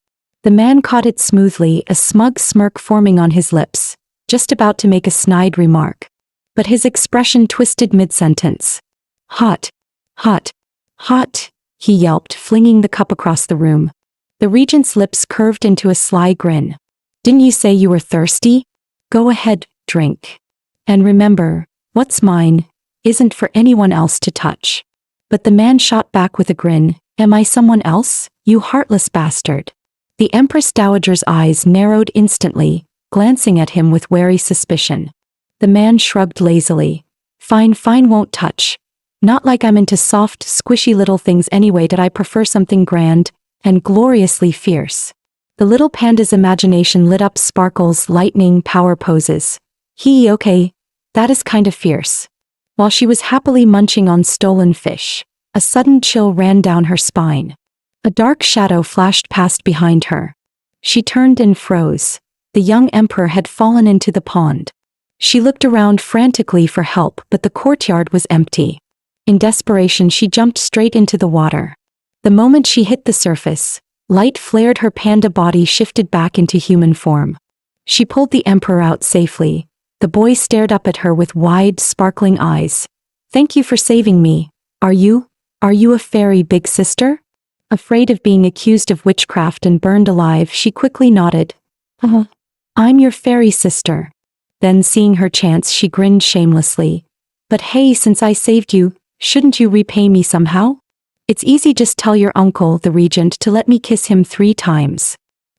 The man caught it smoothly, a smug smirk forming on his lips, just about to make a snide remark. But his expression twisted mid-sentence. Hot. Hot. Hot, he yelped, flinging the cup across the room. The regent's lips curved into a sly grin. Didn't you say you were thirsty? Go ahead, drink. And remember, what's mine isn't for anyone else to touch. But the man shot back with a grin. Am I someone else, you heartless bastard? The Empress Dowager's eyes narrowed instantly, glancing at him with wary suspicion. The man shrugged lazily. Fine, won't touch. Not like I'm into soft, squishy little things anyway. Did I prefer something grand and gloriously fierce? The little panda's imagination lit up Sparkle's lightning power poses. Okay, that is kind of fierce. While she was happily munching on stolen fish, a sudden chill ran down her spine. A dark shadow flashed past behind her. She turned and froze. The young emperor had fallen into the pond. She looked around frantically for help, but the courtyard was empty. In desperation, she jumped straight into the water. The moment she hit the surface, light flared, her panda body shifted back into human form. She pulled the emperor out safely. The boy stared up at her with wide, sparkling eyes. Thank you for saving me. Are you a fairy big sister? Afraid of being accused of witchcraft and burned alive, she quickly nodded. I'm your fairy sister. Then, seeing her chance, she grinned shamelessly. But hey, since I saved you, shouldn't you repay me somehow? It's easy, just tell your uncle, the regent, to let me kiss him 3 times.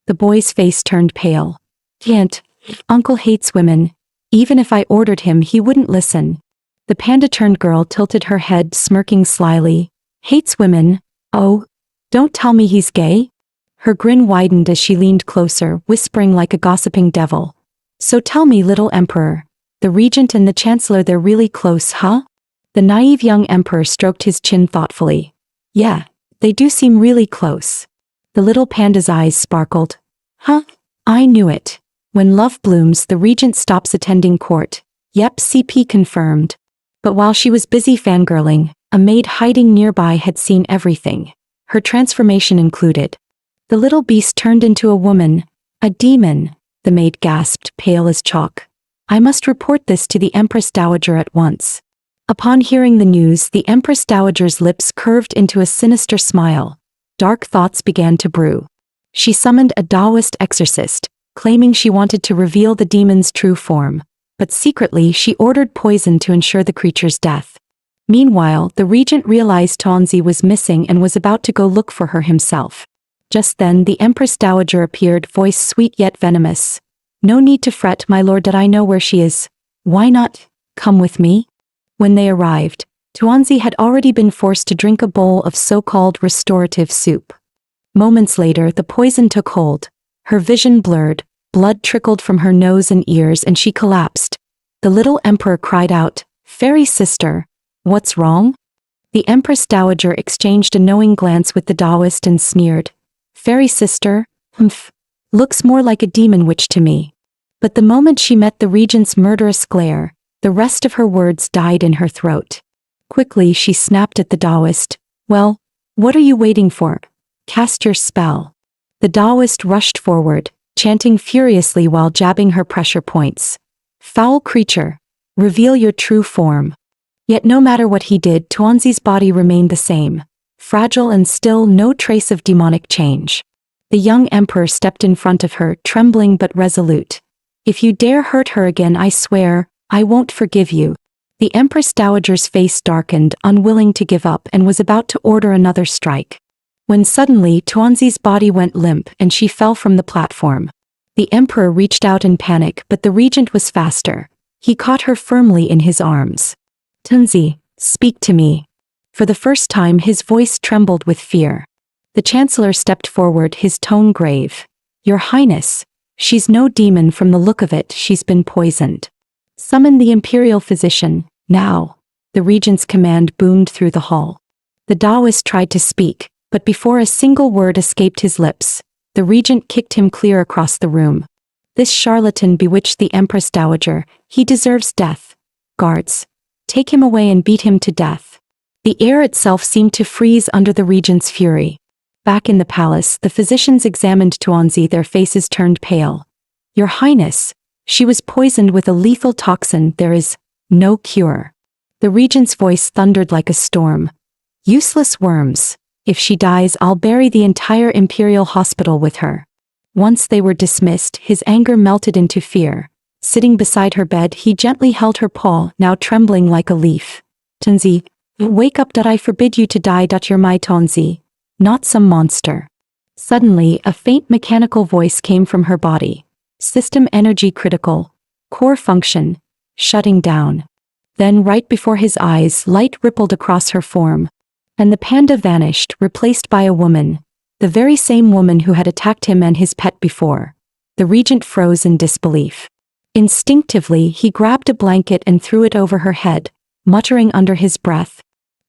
The boy's face turned pale. Can't. Uncle hates women. Even if I ordered him, he wouldn't listen. The panda-turned girl tilted her head, smirking slyly. Hates women? Oh, don't tell me he's gay? Her grin widened as she leaned closer, whispering like a gossiping devil. So tell me, little emperor, the regent and the chancellor, they're really close, huh? The naive young emperor stroked his chin thoughtfully. Yeah, they do seem really close. The little panda's eyes sparkled. Huh? I knew it. When love blooms, the regent stops attending court. Yep, CP confirmed. But while she was busy fangirling, a maid hiding nearby had seen everything. Her transformation included. The little beast turned into a woman. A demon, the maid gasped, pale as chalk. I must report this to the Empress Dowager at once. Upon hearing the news, the Empress Dowager's lips curved into a sinister smile. Dark thoughts began to brew. She summoned a Taoist exorcist, claiming she wanted to reveal the demon's true form. But secretly, she ordered poison to ensure the creature's death. Meanwhile, the regent realized Taunzi was missing and was about to go look for her himself. Just then, the Empress Dowager appeared, voice sweet yet venomous. No need to fret, my lord, that I know where she is. Why not come with me? When they arrived, Taunzi had already been forced to drink a bowl of so-called restorative soup. Moments later, the poison took hold. Her vision blurred, blood trickled from her nose and ears, and she collapsed. The little emperor cried out, Fairy sister, what's wrong? The Empress Dowager exchanged a knowing glance with the Taoist and sneered. Fairy sister? Looks more like a demon witch to me. But the moment she met the regent's murderous glare, the rest of her words died in her throat. Quickly, she snapped at the Taoist. Well, what are you waiting for? Cast your spell. The Taoist rushed forward, chanting furiously while jabbing her pressure points. Foul creature, reveal your true form. Yet no matter what he did, Taunzi's body remained the same. Fragile and still, no trace of demonic change. The young emperor stepped in front of her, trembling but resolute. If you dare hurt her again, I swear, I won't forgive you. The Empress Dowager's face darkened, unwilling to give up, and was about to order another strike. When suddenly, Taunzi's body went limp and she fell from the platform. The emperor reached out in panic, but the regent was faster. He caught her firmly in his arms. Taunzi, speak to me. For the first time, his voice trembled with fear. The chancellor stepped forward, his tone grave. Your Highness, she's no demon. From the look of it, she's been poisoned. Summon the imperial physician, now. The regent's command boomed through the hall. The Taoist tried to speak, but before a single word escaped his lips, the regent kicked him clear across the room. This charlatan bewitched the Empress Dowager. He deserves death. Guards, take him away and beat him to death. The air itself seemed to freeze under the regent's fury. Back in the palace, the physicians examined Tuanzi, their faces turned pale. Your Highness, she was poisoned with a lethal toxin, there is no cure. The regent's voice thundered like a storm. Useless worms. If she dies, I'll bury the entire imperial hospital with her. Once they were dismissed, his anger melted into fear. Sitting beside her bed, he gently held her paw, now trembling like a leaf. Tuanzi, wake up, I forbid you to die. You're my Tuanzi, not some monster. Suddenly, a faint mechanical voice came from her body. System energy critical. Core function. Shutting down. Then right before his eyes, light rippled across her form. And the panda vanished, replaced by a woman. The very same woman who had attacked him and his pet before. The regent froze in disbelief. Instinctively, he grabbed a blanket and threw it over her head, muttering under his breath.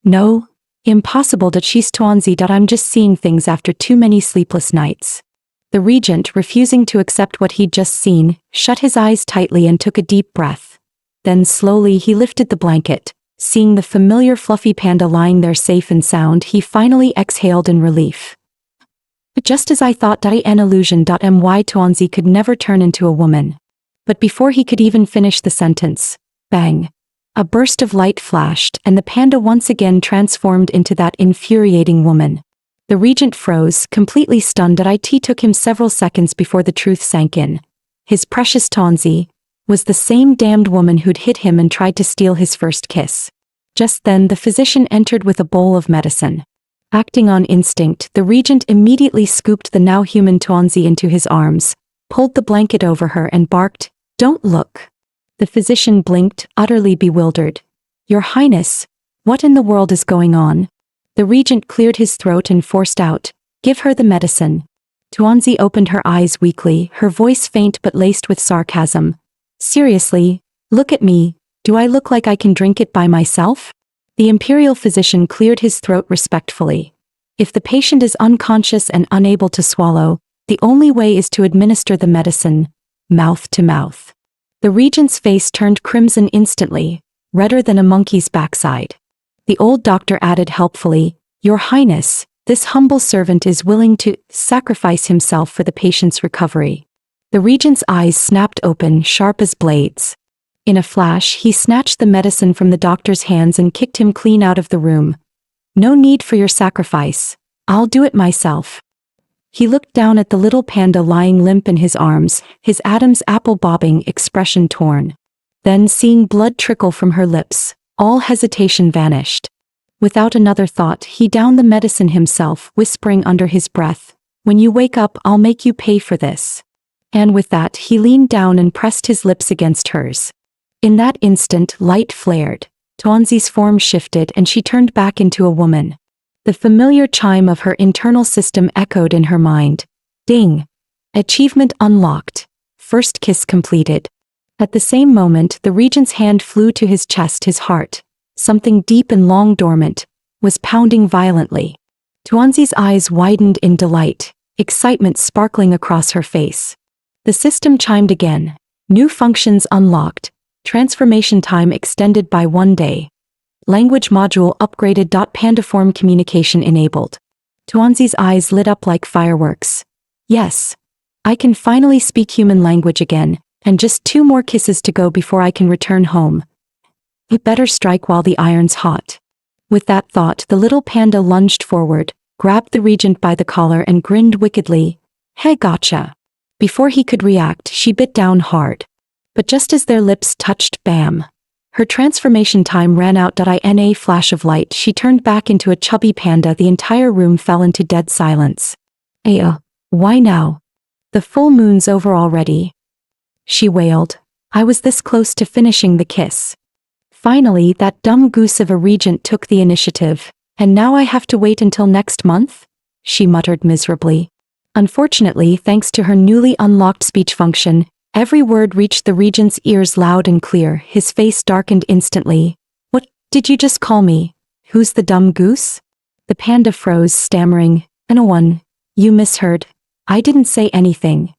No, impossible, that she's Tuanzi. I'm just seeing things after too many sleepless nights. The regent, refusing to accept what he'd just seen, shut his eyes tightly and took a deep breath. Then slowly he lifted the blanket. Seeing the familiar fluffy panda lying there safe and sound, he finally exhaled in relief. Just as I thought, an illusion. My Tuanzi could never turn into a woman. But before he could even finish the sentence, bang! A burst of light flashed, and the panda once again transformed into that infuriating woman. The regent froze, completely stunned. It took him several seconds before the truth sank in. His precious Tuanzi was the same damned woman who'd hit him and tried to steal his first kiss. Just then the physician entered with a bowl of medicine. Acting on instinct, the regent immediately scooped the now human Tuanzi into his arms, pulled the blanket over her and barked, "Don't look." The physician blinked, utterly bewildered. Your Highness, what in the world is going on? The regent cleared his throat and forced out, "Give her the medicine." Tuanzi opened her eyes weakly, her voice faint but laced with sarcasm. Seriously, look at me, do I look like I can drink it by myself? The imperial physician cleared his throat respectfully. If the patient is unconscious and unable to swallow, the only way is to administer the medicine, mouth to mouth. The regent's face turned crimson instantly, redder than a monkey's backside. The old doctor added helpfully, Your Highness, this humble servant is willing to sacrifice himself for the patient's recovery. The regent's eyes snapped open, sharp as blades. In a flash, he snatched the medicine from the doctor's hands and kicked him clean out of the room. No need for your sacrifice. I'll do it myself. He looked down at the little panda lying limp in his arms, his Adam's apple bobbing, expression torn. Then, seeing blood trickle from her lips, all hesitation vanished. Without another thought, he downed the medicine himself, whispering under his breath, "When you wake up, I'll make you pay for this." And with that, he leaned down and pressed his lips against hers. In that instant, light flared. Tuanzi's form shifted and she turned back into a woman. The familiar chime of her internal system echoed in her mind. Ding! Achievement unlocked. First kiss completed. At the same moment, the regent's hand flew to his chest. His heart, something deep and long dormant, was pounding violently. Tuanzi's eyes widened in delight, excitement sparkling across her face. The system chimed again. New functions unlocked. Transformation time extended by 1 day. Language module upgraded. Pandaform communication enabled. Tuanzi's eyes lit up like fireworks. Yes. I can finally speak human language again, and just 2 more kisses to go before I can return home. It better strike while the iron's hot. With that thought, the little panda lunged forward, grabbed the regent by the collar and grinned wickedly. Hey, gotcha. Before he could react, she bit down hard. But just as their lips touched, bam! Her transformation time ran out. In a flash of light, she turned back into a chubby panda. The entire room fell into dead silence. Why now? The full moon's over already. She wailed. I was this close to finishing the kiss. Finally, that dumb goose of a regent took the initiative, and now I have to wait until next month? She muttered miserably. Unfortunately, thanks to her newly unlocked speech function, every word reached the regent's ears loud and clear. His face darkened instantly. What did you just call me? Who's the dumb goose? The panda froze, stammering. No one. You misheard. I didn't say anything.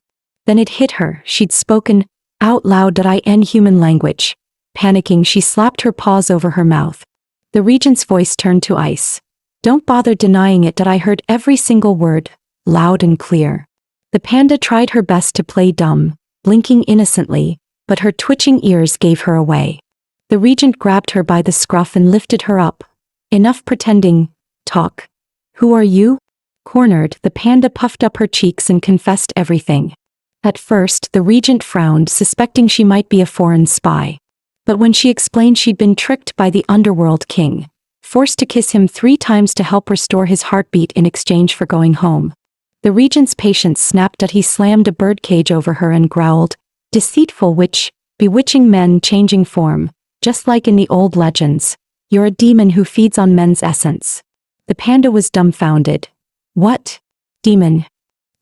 Then it hit her. She'd spoken out loud in human language. Panicking, she slapped her paws over her mouth. The regent's voice turned to ice. Don't bother denying it that I heard every single word, loud and clear. The panda tried her best to play dumb, blinking innocently, but her twitching ears gave her away. The regent grabbed her by the scruff and lifted her up. Enough pretending. Talk. Who are you? Cornered, the panda puffed up her cheeks and confessed everything. At first, the regent frowned, suspecting she might be a foreign spy. But when she explained she'd been tricked by the Underworld king, forced to kiss him 3 times to help restore his heartbeat in exchange for going home, the regent's patience snapped as he slammed a birdcage over her and growled, "Deceitful witch, bewitching men changing form, just like in the old legends. You're a demon who feeds on men's essence." The panda was dumbfounded. What? Demon?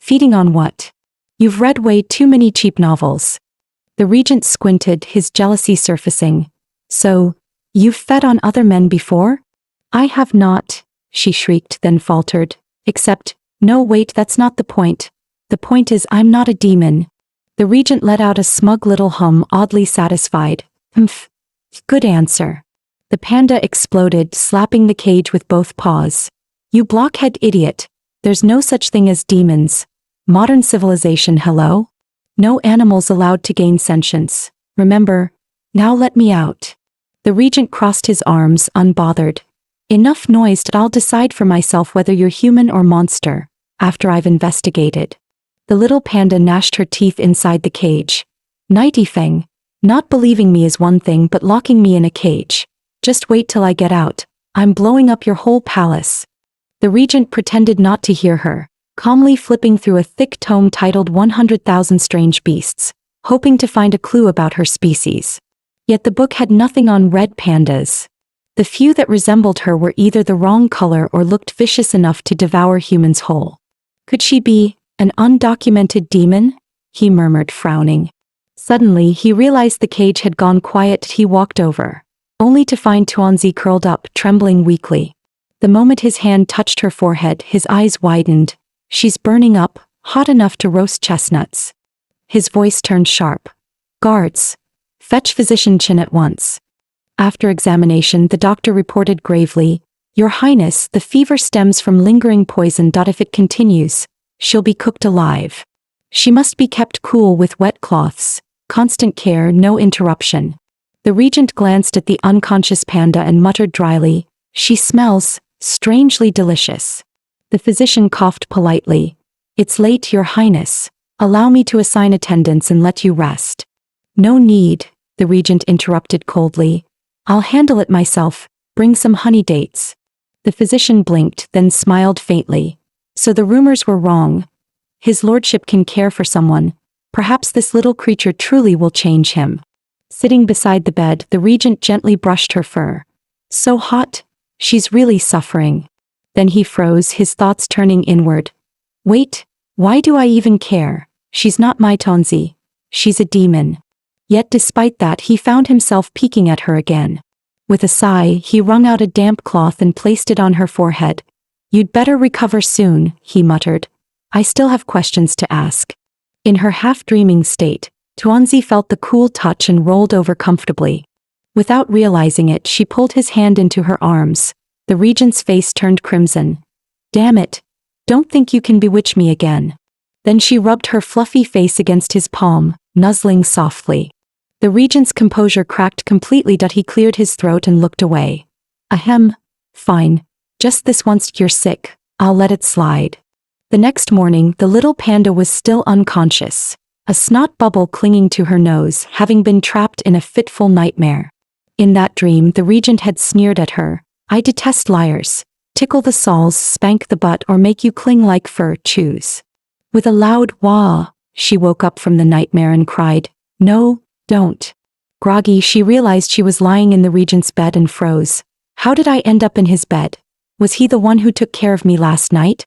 Feeding on what? You've read way too many cheap novels. The regent squinted, his jealousy surfacing. So, you've fed on other men before? I have not, she shrieked, then faltered. Except, no wait, that's not the point. The point is I'm not a demon. The regent let out a smug little hum, oddly satisfied. Humph. Good answer. The panda exploded, slapping the cage with both paws. You blockhead idiot. There's no such thing as demons. Modern civilization, hello? No animals allowed to gain sentience. Remember? Now let me out. The regent crossed his arms, unbothered. Enough noise, I'll decide for myself whether you're human or monster, after I've investigated. The little panda gnashed her teeth inside the cage. Nighty thing. Not believing me is one thing, but locking me in a cage. Just wait till I get out. I'm blowing up your whole palace. The regent pretended not to hear her, calmly flipping through a thick tome titled 100,000 Strange Beasts, hoping to find a clue about her species. Yet the book had nothing on red pandas. The few that resembled her were either the wrong color or looked vicious enough to devour humans whole. Could she be an undocumented demon? He murmured, frowning. Suddenly he realized the cage had gone quiet. He walked over, only to find Tuanzi curled up, trembling weakly. The moment his hand touched her forehead, his eyes widened. She's burning up, hot enough to roast chestnuts. His voice turned sharp. Guards. Fetch physician Chin at once. After examination, the doctor reported gravely, Your Highness, the fever stems from lingering poison. If it continues, she'll be cooked alive. She must be kept cool with wet cloths, constant care, no interruption. The regent glanced at the unconscious panda and muttered dryly, She smells strangely delicious. The physician coughed politely. It's late, Your Highness. Allow me to assign attendants and let you rest. No need, the regent interrupted coldly. I'll handle it myself. Bring some honey dates. The physician blinked, then smiled faintly. So the rumors were wrong. His lordship can care for someone. Perhaps this little creature truly will change him. Sitting beside the bed, the regent gently brushed her fur. So hot. She's really suffering. Then he froze, his thoughts turning inward. Wait, why do I even care? She's not my Tonzi. She's a demon. Yet despite that, he found himself peeking at her again. With a sigh, he wrung out a damp cloth and placed it on her forehead. You'd better recover soon, he muttered. I still have questions to ask. In her half-dreaming state, Tuanzi felt the cool touch and rolled over comfortably. Without realizing it, she pulled his hand into her arms. The regent's face turned crimson. Damn it. Don't think you can bewitch me again. Then she rubbed her fluffy face against his palm, nuzzling softly. The regent's composure cracked completely. He cleared his throat and looked away. Ahem. Fine. Just this once. You're sick. I'll let it slide. The next morning, the little panda was still unconscious, a snot bubble clinging to her nose, having been trapped in a fitful nightmare. In that dream, the regent had sneered at her. I detest liars. Tickle the soles, spank the butt, or make you cling like fur, choose. With a loud wah, she woke up from the nightmare and cried, No, don't. Groggy, she realized she was lying in the regent's bed and froze. How did I end up in his bed? Was he the one who took care of me last night?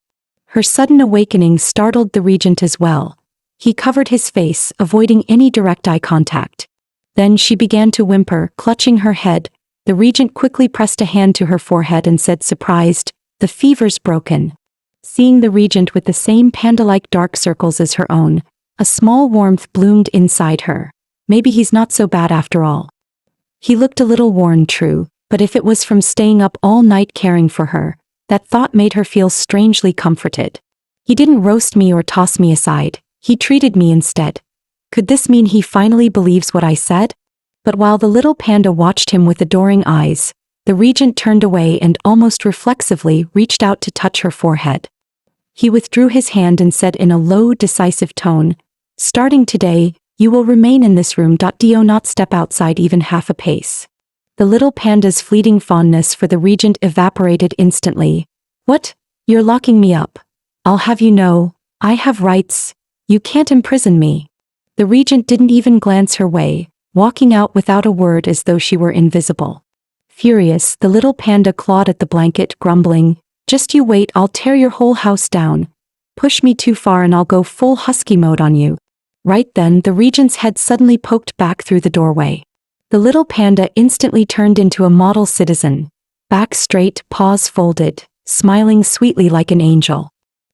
Her sudden awakening startled the regent as well. He covered his face, avoiding any direct eye contact. Then she began to whimper, clutching her head. The regent quickly pressed a hand to her forehead and said, surprised, The fever's broken. Seeing the regent with the same panda-like dark circles as her own, a small warmth bloomed inside her. Maybe he's not so bad after all. He looked a little worn, true, but if it was from staying up all night caring for her, That thought made her feel strangely comforted. He didn't roast me or toss me aside, he treated me instead. Could this mean he finally believes what I said? But while the little panda watched him with adoring eyes, the regent turned away and almost reflexively reached out to touch her forehead. He withdrew his hand and said in a low, decisive tone, "Starting today, you will remain in this room. Do not step outside even half a pace." The little panda's fleeting fondness for the regent evaporated instantly. "What? You're locking me up? I'll have you know, I have rights. You can't imprison me." The regent didn't even glance her way, walking out without a word as though she were invisible. Furious, the little panda clawed at the blanket, grumbling, "Just you wait, I'll tear your whole house down. Push me too far and I'll go full husky mode on you." Right then, the regent's head suddenly poked back through the doorway. The little panda instantly turned into a model citizen. Back straight, paws folded, smiling sweetly like an angel.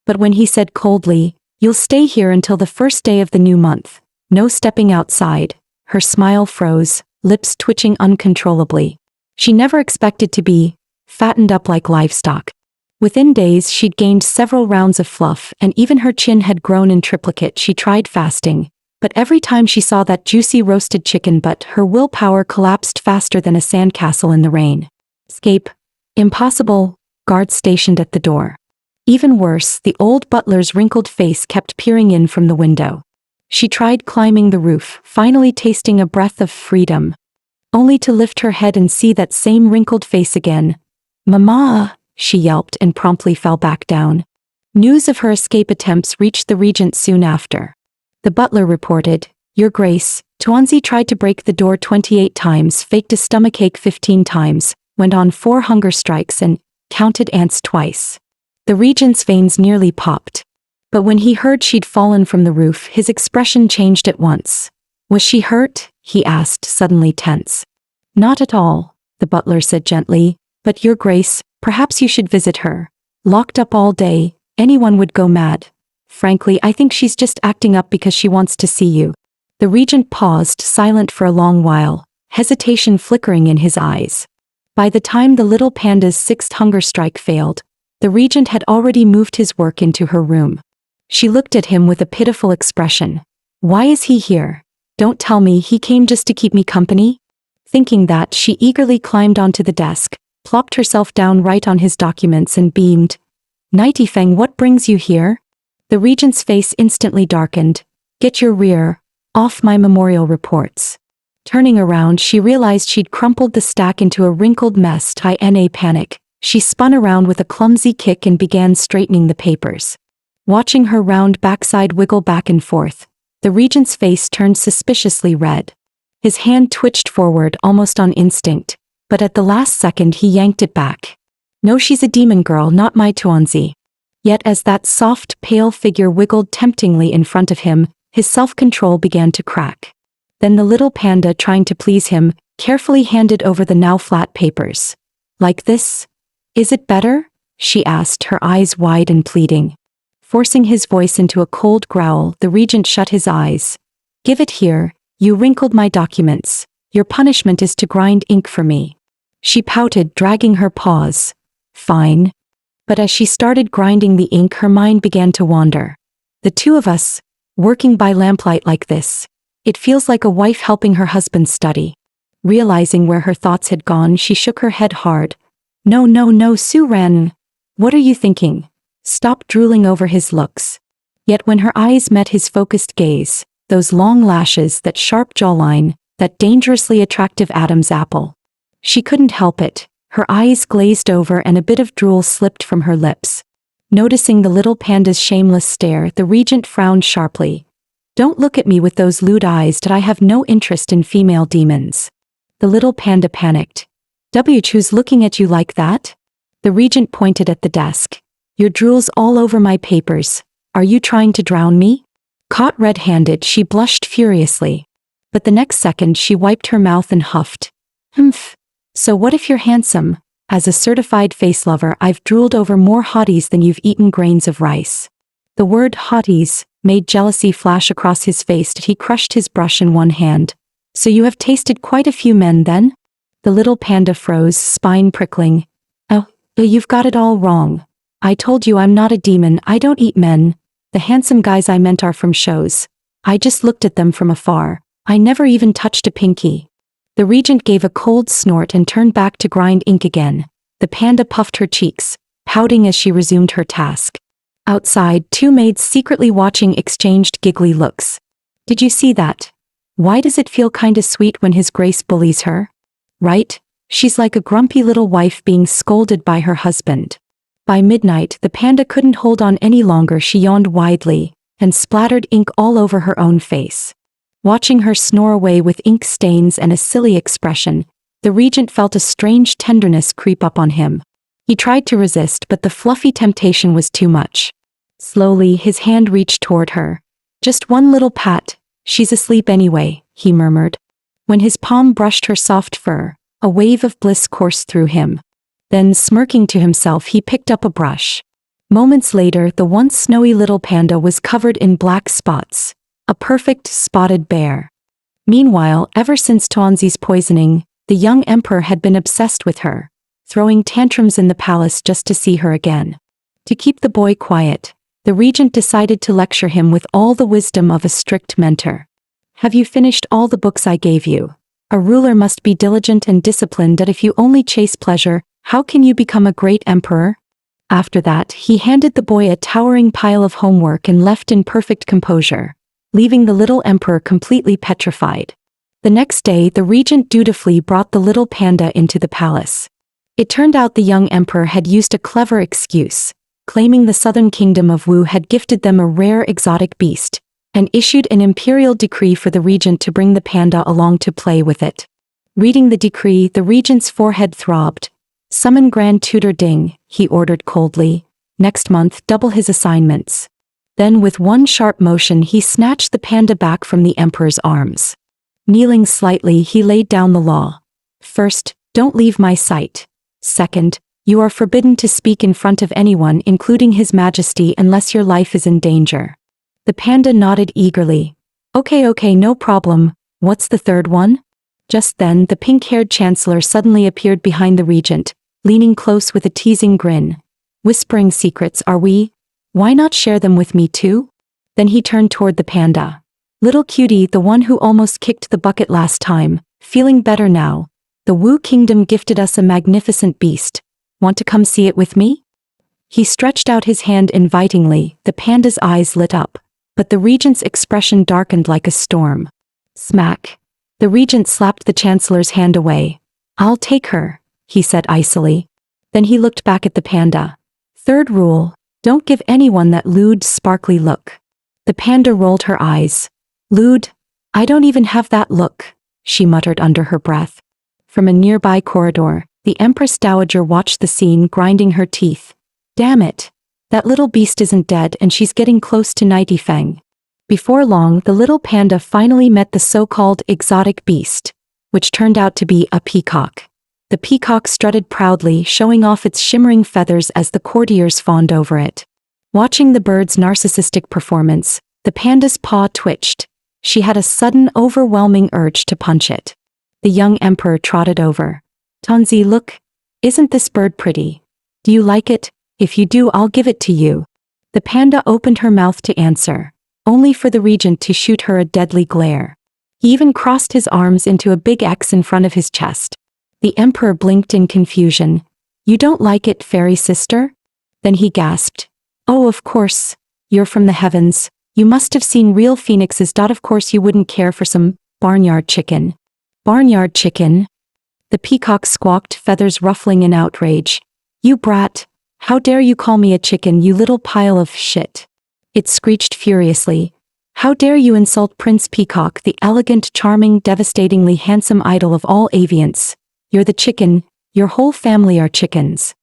But when he said coldly, "You'll stay here until the first day of the new month, no stepping outside," her smile froze, lips twitching uncontrollably. She never expected to be fattened up like livestock. Within days she'd gained several rounds of fluff and even her chin had grown in triplicate. She tried fasting, but every time she saw that juicy roasted chicken butt, her willpower collapsed faster than a sandcastle in the rain. Escape? Impossible. Guards stationed at the door. Even worse, the old butler's wrinkled face kept peering in from the window. She tried climbing the roof, finally tasting a breath of freedom, only to lift her head and see that same wrinkled face again. "Mama!" she yelped and promptly fell back down. News of her escape attempts reached the regent soon after. The butler reported, "Your Grace, Tuanzi tried to break the door 28 times, faked a stomachache 15 times, went on 4 hunger strikes and counted ants twice." The regent's veins nearly popped. But when he heard she'd fallen from the roof, his expression changed at once. "Was she hurt?" he asked, suddenly tense. "Not at all," the butler said gently, "but Your Grace, perhaps you should visit her. Locked up all day, anyone would go mad. Frankly, I think she's just acting up because she wants to see you." The regent paused, silent for a long while, hesitation flickering in his eyes. By the time the little panda's 6th hunger strike failed, the regent had already moved his work into her room. She looked at him with a pitiful expression. "Why is he here? Don't tell me he came just to keep me company?" Thinking that, she eagerly climbed onto the desk, plopped herself down right on his documents and beamed. "Nighty Feng, what brings you here?" The regent's face instantly darkened. "Get your rear off my memorial reports." Turning around, she realized she'd crumpled the stack into a wrinkled mess. In a panic, she spun around with a clumsy kick and began straightening the papers. Watching her round backside wiggle back and forth, the regent's face turned suspiciously red. His hand twitched forward almost on instinct, but at the last second he yanked it back. "No, she's a demon girl, not my Tuanzi." Yet as that soft, pale figure wiggled temptingly in front of him, his self-control began to crack. Then the little panda, trying to please him, carefully handed over the now flat papers. "Like this? Is it better?" she asked, her eyes wide and pleading. Forcing his voice into a cold growl, the regent shut his eyes. "Give it here, you wrinkled my documents. Your punishment is to grind ink for me." She pouted, dragging her paws. "Fine." But as she started grinding the ink, her mind began to wander. "The two of us, working by lamplight like this. It feels like a wife helping her husband study." Realizing where her thoughts had gone, she shook her head hard. No, Su-ran. What are you thinking? Stop drooling over his looks." Yet when her eyes met his focused gaze, those long lashes, that sharp jawline, that dangerously attractive Adam's apple, she couldn't help it. Her eyes glazed over and a bit of drool slipped from her lips. Noticing the little panda's shameless stare, the regent frowned sharply. "Don't look at me with those lewd eyes. I have no interest in female demons." The little panda panicked. "Who's looking at you like that?" The regent pointed at the desk. "Your drool's all over my papers. Are you trying to drown me?" Caught red-handed, she blushed furiously. But the next second she wiped her mouth and huffed. "Humph. So what if you're handsome? As a certified face lover, I've drooled over more hotties than you've eaten grains of rice." The word hotties made jealousy flash across his face. He crushed his brush in one hand. "So you have tasted quite a few men then?" The little panda froze, spine prickling. "Oh, "Oh, you've got it all wrong. I told you I'm not a demon, I don't eat men. The handsome guys I meant are from shows. I just looked at them from afar. I never even touched a pinky." The regent gave a cold snort and turned back to grind ink again. The panda puffed her cheeks, pouting as she resumed her task. Outside, two maids secretly watching exchanged giggly looks. "Did you see that? Why does it feel kinda sweet when His Grace bullies her? Right? She's like a grumpy little wife being scolded by her husband." By midnight, the panda couldn't hold on any longer. She yawned widely and splattered ink all over her own face. Watching her snore away with ink stains and a silly expression, the regent felt a strange tenderness creep up on him. He tried to resist, but the fluffy temptation was too much. Slowly, his hand reached toward her. "Just one little pat. She's asleep anyway," he murmured. When his palm brushed her soft fur, a wave of bliss coursed through him. Then, smirking to himself, he picked up a brush. Moments later, the once snowy little panda was covered in black spots, a perfect spotted bear. Meanwhile, ever since Tuanzi's poisoning, the young emperor had been obsessed with her, throwing tantrums in the palace just to see her again. To keep the boy quiet, the regent decided to lecture him with all the wisdom of a strict mentor. "Have you finished all the books I gave you? A ruler must be diligent and disciplined, that if you only chase pleasure, how can you become a great emperor?" After that, he handed the boy a towering pile of homework and left in perfect composure, leaving the little emperor completely petrified. The next day, the regent dutifully brought the little panda into the palace. It turned out the young emperor had used a clever excuse, claiming the southern kingdom of Wu had gifted them a rare exotic beast, and issued an imperial decree for the regent to bring the panda along to play with it. Reading the decree, the regent's forehead throbbed. "Summon Grand Tutor Ding," he ordered coldly. "Next month, double his assignments." Then with one sharp motion he snatched the panda back from the emperor's arms. Kneeling slightly, he laid down the law. "First, don't leave my sight. Second, you are forbidden to speak in front of anyone, including His Majesty, unless your life is in danger." The panda nodded eagerly. Okay, no problem. What's the third one?" Just then, the pink-haired chancellor suddenly appeared behind the regent, leaning close with a teasing grin. "Whispering secrets, are we? Why not share them with me too?" Then he turned toward the panda. "Little cutie, the one who almost kicked the bucket last time, feeling better now? The Wu Kingdom gifted us a magnificent beast. Want to come see it with me?" He stretched out his hand invitingly. The panda's eyes lit up, but the regent's expression darkened like a storm. Smack. The regent slapped the chancellor's hand away. "I'll take her," he said icily. Then he looked back at the panda. "Third rule, don't give anyone that lewd, sparkly look." The panda rolled her eyes. "Lewd? I don't even have that look," she muttered under her breath. From a nearby corridor, the Empress Dowager watched the scene, grinding her teeth. "Damn it! That little beast isn't dead, and she's getting close to Nighty Feng." Before long, the little panda finally met the so-called exotic beast, which turned out to be a peacock. The peacock strutted proudly, showing off its shimmering feathers as the courtiers fawned over it. Watching the bird's narcissistic performance, the panda's paw twitched. She had a sudden, overwhelming urge to punch it. The young emperor trotted over. "Tuanzi, look. Isn't this bird pretty? Do you like it? If you do, I'll give it to you." The panda opened her mouth to answer, only for the regent to shoot her a deadly glare. He even crossed his arms into a big X in front of his chest. The emperor blinked in confusion. "You don't like it, fairy sister?" Then he gasped. "Oh, of course. You're from the heavens. You must have seen real phoenixes. Of course you wouldn't care for some barnyard chicken." "Barnyard chicken?" The peacock squawked, feathers ruffling in outrage. "You brat! How dare you call me a chicken, you little pile of shit!" It screeched furiously. "How dare you insult Prince Peacock, the elegant, charming, devastatingly handsome idol of all avians? You're the chicken, your whole family are chickens."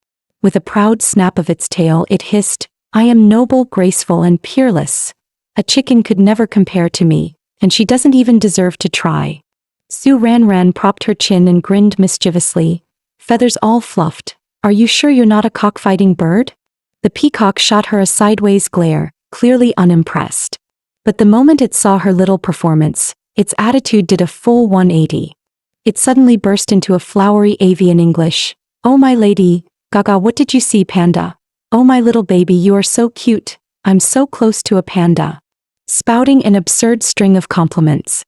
With a proud snap of its tail, it hissed, "I am noble, graceful, and peerless. A chicken could never compare to me, and she doesn't even deserve to try." Su Ran propped her chin and grinned mischievously. Feathers all fluffed. "Are you sure you're not a cockfighting bird?" The peacock shot her a sideways glare, clearly unimpressed. But the moment it saw her little performance, its attitude did a full 180. It suddenly burst into a flowery avian English. "Oh my lady, Gaga, what did you see, Panda? Oh my little baby, you are so cute. I'm so close to a panda. Spouting an absurd string of compliments.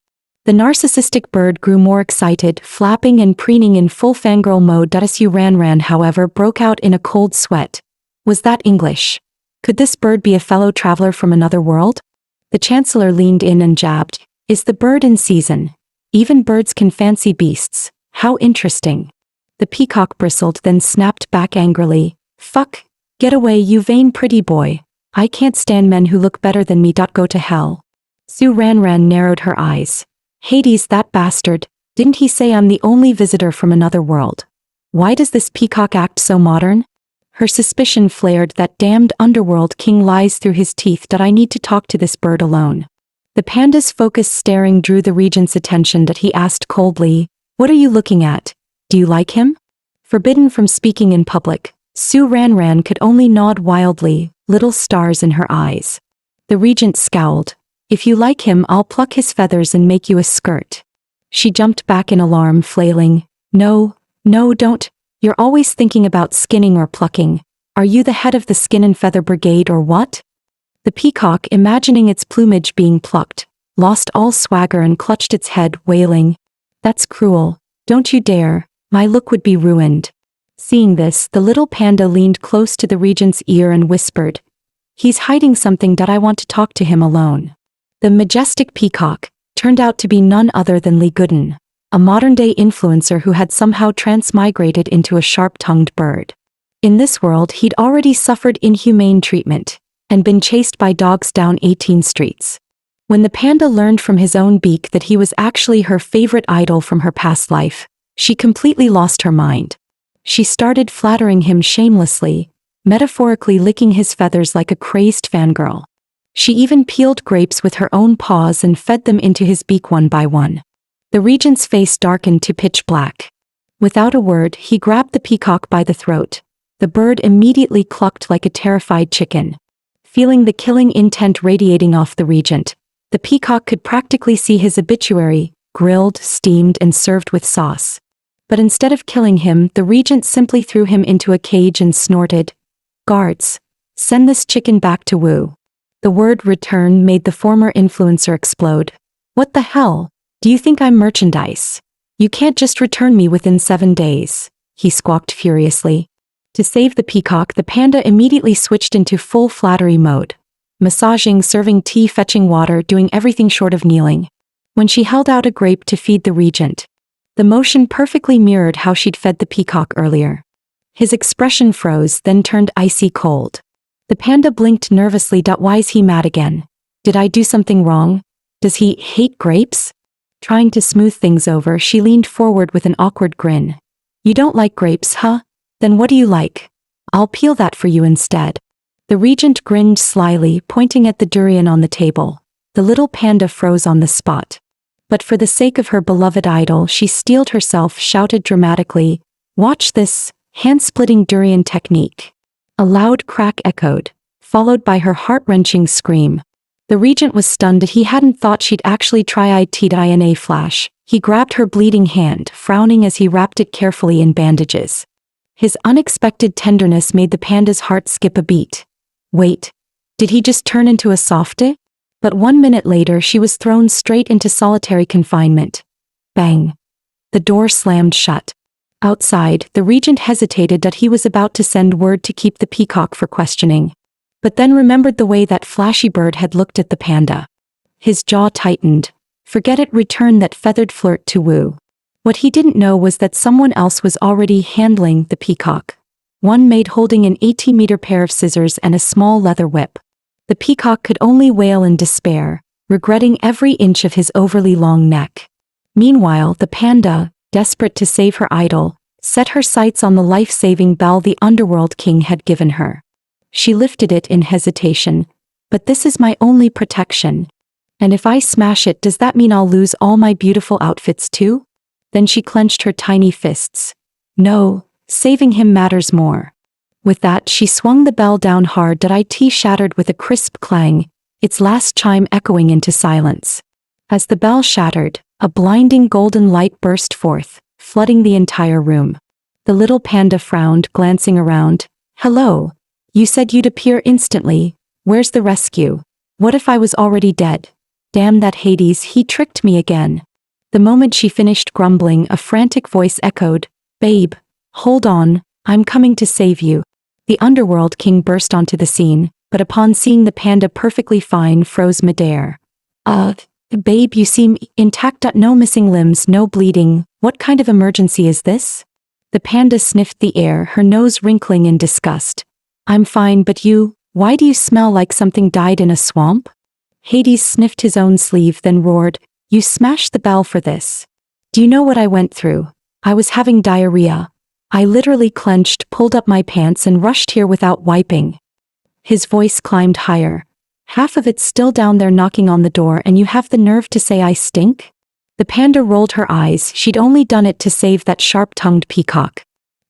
The narcissistic bird grew more excited, flapping and preening in full fangirl mode. Su Ran, however, broke out in a cold sweat. Was that English? Could this bird be a fellow traveler from another world? The chancellor leaned in and jabbed. Is the bird in season? Even birds can fancy beasts. How interesting. The peacock bristled, then snapped back angrily. Fuck. Get away, you vain pretty boy. I can't stand men who look better than me. Go to hell. Su Ran narrowed her eyes. Hades, that bastard. Didn't he say I'm the only visitor from another world? Why does this peacock act so modern? Her suspicion flared. That damned underworld king lies through his teeth. I need to talk to this bird alone. The panda's focused staring drew the regent's attention. He asked coldly, what are you looking at? Do you like him? Forbidden from speaking in public, Su Ran could only nod wildly, little stars in her eyes. The regent scowled. If you like him, I'll pluck his feathers and make you a skirt. She jumped back in alarm, flailing. No, don't. You're always thinking about skinning or plucking. Are you the head of the skin and feather brigade or what? The peacock, imagining its plumage being plucked, lost all swagger and clutched its head, wailing. That's cruel. Don't you dare. My look would be ruined. Seeing this, the little panda leaned close to the regent's ear and whispered. He's hiding something. I want to talk to him alone. The majestic peacock turned out to be none other than Li Gooden, a modern-day influencer who had somehow transmigrated into a sharp-tongued bird. In this world, he'd already suffered inhumane treatment and been chased by dogs down 18 streets. When the panda learned from his own beak that he was actually her favorite idol from her past life, she completely lost her mind. She started flattering him shamelessly, metaphorically licking his feathers like a crazed fangirl. She even peeled grapes with her own paws and fed them into his beak one by one. The regent's face darkened to pitch black. Without a word, he grabbed the peacock by the throat. The bird immediately clucked like a terrified chicken. Feeling the killing intent radiating off the regent, the peacock could practically see his obituary, grilled, steamed, and served with sauce. But instead of killing him, the regent simply threw him into a cage and snorted, "Guards, send this chicken back to Wu." The word return made the former influencer explode. What the hell? Do you think I'm merchandise? You can't just return me within 7 days, he squawked furiously. To save the peacock, the panda immediately switched into full flattery mode. Massaging, serving tea, fetching water, doing everything short of kneeling. When she held out a grape to feed the regent, the motion perfectly mirrored how she'd fed the peacock earlier. His expression froze, then turned icy cold. The panda blinked nervously. Why is he mad again? Did I do something wrong? Does he hate grapes? Trying to smooth things over, she leaned forward with an awkward grin. You don't like grapes, huh? Then what do you like? I'll peel that for you instead. The regent grinned slyly, pointing at the durian on the table. The little panda froze on the spot. But for the sake of her beloved idol, she steeled herself, shouted dramatically, "Watch this hand-splitting durian technique." A loud crack echoed, followed by her heart-wrenching scream. The regent was stunned. He hadn't thought she'd actually try it in a flash. He grabbed her bleeding hand, frowning as he wrapped it carefully in bandages. His unexpected tenderness made the panda's heart skip a beat. Wait, did he just turn into a softie? But 1 minute later she was thrown straight into solitary confinement. Bang. The door slammed shut. Outside, the regent hesitated. He was about to send word to keep the peacock for questioning. But then remembered the way that flashy bird had looked at the panda. His jaw tightened. Forget it, return that feathered flirt to Wu. What he didn't know was that someone else was already handling the peacock. One maid holding an 80-meter pair of scissors and a small leather whip. The peacock could only wail in despair, regretting every inch of his overly long neck. Meanwhile, the panda, desperate to save her idol, set her sights on the life-saving bell the Underworld king had given her. She lifted it in hesitation. But this is my only protection. And if I smash it, does that mean I'll lose all my beautiful outfits too? Then she clenched her tiny fists. No, saving him matters more. With that, she swung the bell down hard. It shattered with a crisp clang, its last chime echoing into silence. As the bell shattered, a blinding golden light burst forth, flooding the entire room. The little panda frowned, glancing around. Hello. You said you'd appear instantly. Where's the rescue? What if I was already dead? Damn that Hades, he tricked me again. The moment she finished grumbling, a frantic voice echoed, Babe, hold on, I'm coming to save you. The Underworld king burst onto the scene, but upon seeing the panda perfectly fine, froze midair. Babe, you seem intact. No missing limbs, no bleeding. What kind of emergency is this? The panda sniffed the air, her nose wrinkling in disgust. I'm fine, but you, why do you smell like something died in a swamp? Hades sniffed his own sleeve, then roared, You smashed the bell for this. Do you know what I went through? I was having diarrhea. I literally clenched, pulled up my pants and rushed here without wiping. His voice climbed higher. Half of it's still down there knocking on the door, and you have the nerve to say I stink? The panda rolled her eyes. She'd only done it to save that sharp-tongued peacock.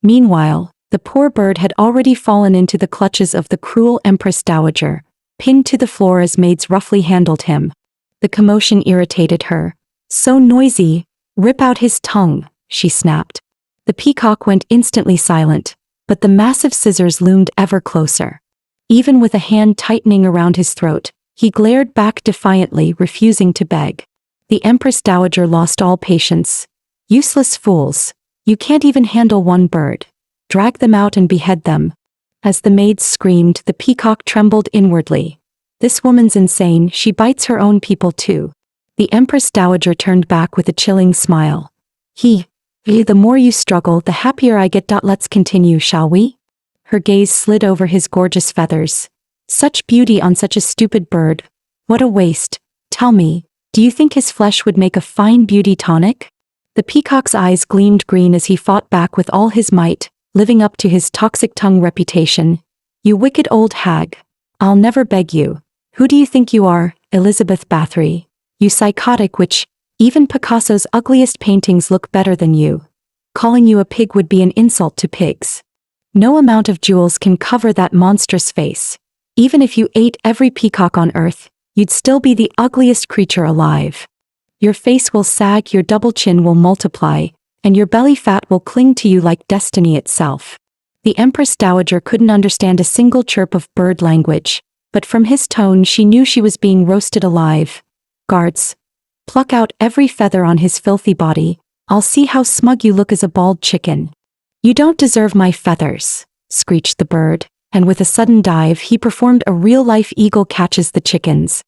Meanwhile, the poor bird had already fallen into the clutches of the cruel Empress Dowager, pinned to the floor as maids roughly handled him. The commotion irritated her. So noisy. Rip out his tongue, she snapped. The peacock went instantly silent, but the massive scissors loomed ever closer. Even with a hand tightening around his throat, he glared back defiantly, refusing to beg. The Empress Dowager lost all patience. Useless fools. You can't even handle one bird. Drag them out and behead them. As the maids screamed, the peacock trembled inwardly. This woman's insane, she bites her own people too. The Empress Dowager turned back with a chilling smile. The more you struggle, the happier I get. Let's continue, shall we? Her gaze slid over his gorgeous feathers. Such beauty on such a stupid bird. What a waste. Tell me, do you think his flesh would make a fine beauty tonic? The peacock's eyes gleamed green as he fought back with all his might, living up to his toxic tongue reputation. You wicked old hag. I'll never beg you. Who do you think you are, Elizabeth Bathory? You psychotic witch. Even Picasso's ugliest paintings look better than you. Calling you a pig would be an insult to pigs. No amount of jewels can cover that monstrous face. Even if you ate every peacock on earth, you'd still be the ugliest creature alive. Your face will sag, your double chin will multiply, and your belly fat will cling to you like destiny itself. The Empress Dowager couldn't understand a single chirp of bird language, but from his tone she knew she was being roasted alive. Guards, pluck out every feather on his filthy body. I'll see how smug you look as a bald chicken. You don't deserve my feathers, screeched the bird, and with a sudden dive he performed a real-life eagle catches the chickens.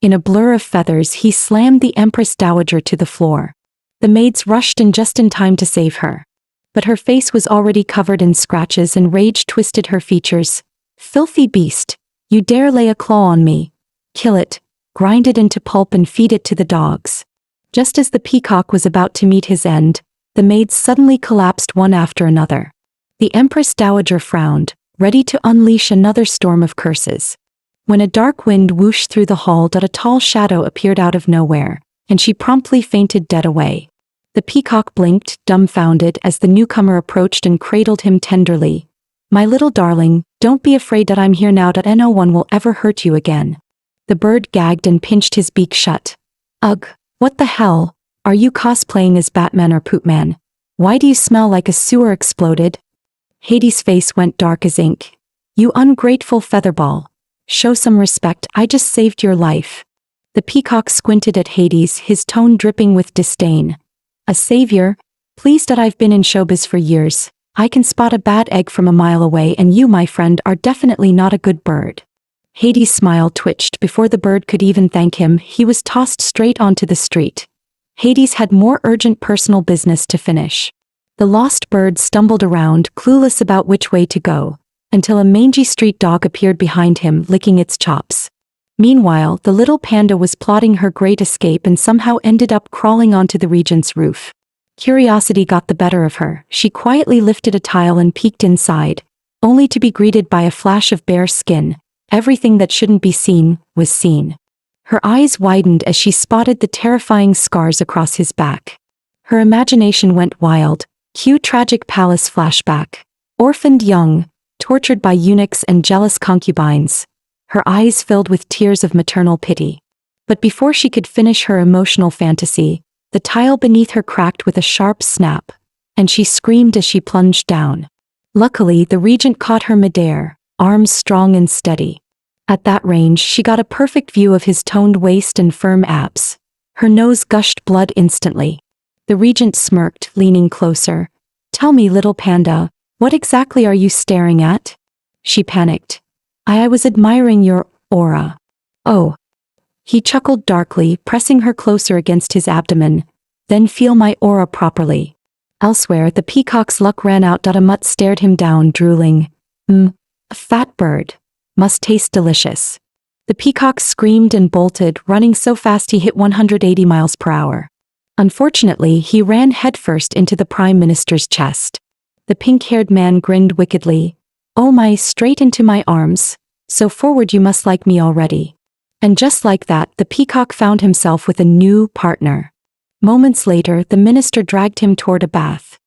In a blur of feathers he slammed the Empress Dowager to the floor. The maids rushed in just in time to save her. But her face was already covered in scratches and rage twisted her features. Filthy beast, you dare lay a claw on me. Kill it, grind it into pulp and feed it to the dogs. Just as the peacock was about to meet his end, the maids suddenly collapsed one after another. The Empress Dowager frowned, ready to unleash another storm of curses. When a dark wind whooshed through the hall, a tall shadow appeared out of nowhere, and she promptly fainted dead away. The peacock blinked, dumbfounded, as the newcomer approached and cradled him tenderly. My little darling, don't be afraid that I'm here now. No one will ever hurt you again. The bird gagged and pinched his beak shut. Ugh, what the hell? Are you cosplaying as Batman or Poopman? Why do you smell like a sewer exploded? Hades' face went dark as ink. You ungrateful featherball. Show some respect, I just saved your life. The peacock squinted at Hades, his tone dripping with disdain. A savior? Pleased that I've been in showbiz for years. I can spot a bad egg from a mile away, and you, my friend, are definitely not a good bird. Hades' smile twitched. Before the bird could even thank him, he was tossed straight onto the street. Hades had more urgent personal business to finish. The lost bird stumbled around, clueless about which way to go, until a mangy street dog appeared behind him, licking its chops. Meanwhile, the little panda was plotting her great escape and somehow ended up crawling onto the regent's roof. Curiosity got the better of her. She quietly lifted a tile and peeked inside, only to be greeted by a flash of bare skin. Everything that shouldn't be seen was seen. Her eyes widened as she spotted the terrifying scars across his back. Her imagination went wild. Cue tragic palace flashback. Orphaned young, tortured by eunuchs and jealous concubines. Her eyes filled with tears of maternal pity. But before she could finish her emotional fantasy, the tile beneath her cracked with a sharp snap, and she screamed as she plunged down. Luckily, the regent caught her midair, arms strong and steady. At that range, she got a perfect view of his toned waist and firm abs. Her nose gushed blood instantly. The regent smirked, leaning closer. "Tell me, little panda, what exactly are you staring at?" She panicked. I was admiring your aura." "Oh." He chuckled darkly, pressing her closer against his abdomen. "Then feel my aura properly." Elsewhere, the peacock's luck ran out. A mutt stared him down, drooling. A fat bird. Must taste delicious." The peacock screamed and bolted, running so fast he hit 180 miles per hour. Unfortunately, he ran headfirst into the prime minister's chest. The pink-haired man grinned wickedly. "Oh my, straight into my arms. So forward you must like me already." And just like that, the peacock found himself with a new partner. Moments later, the minister dragged him toward a bath.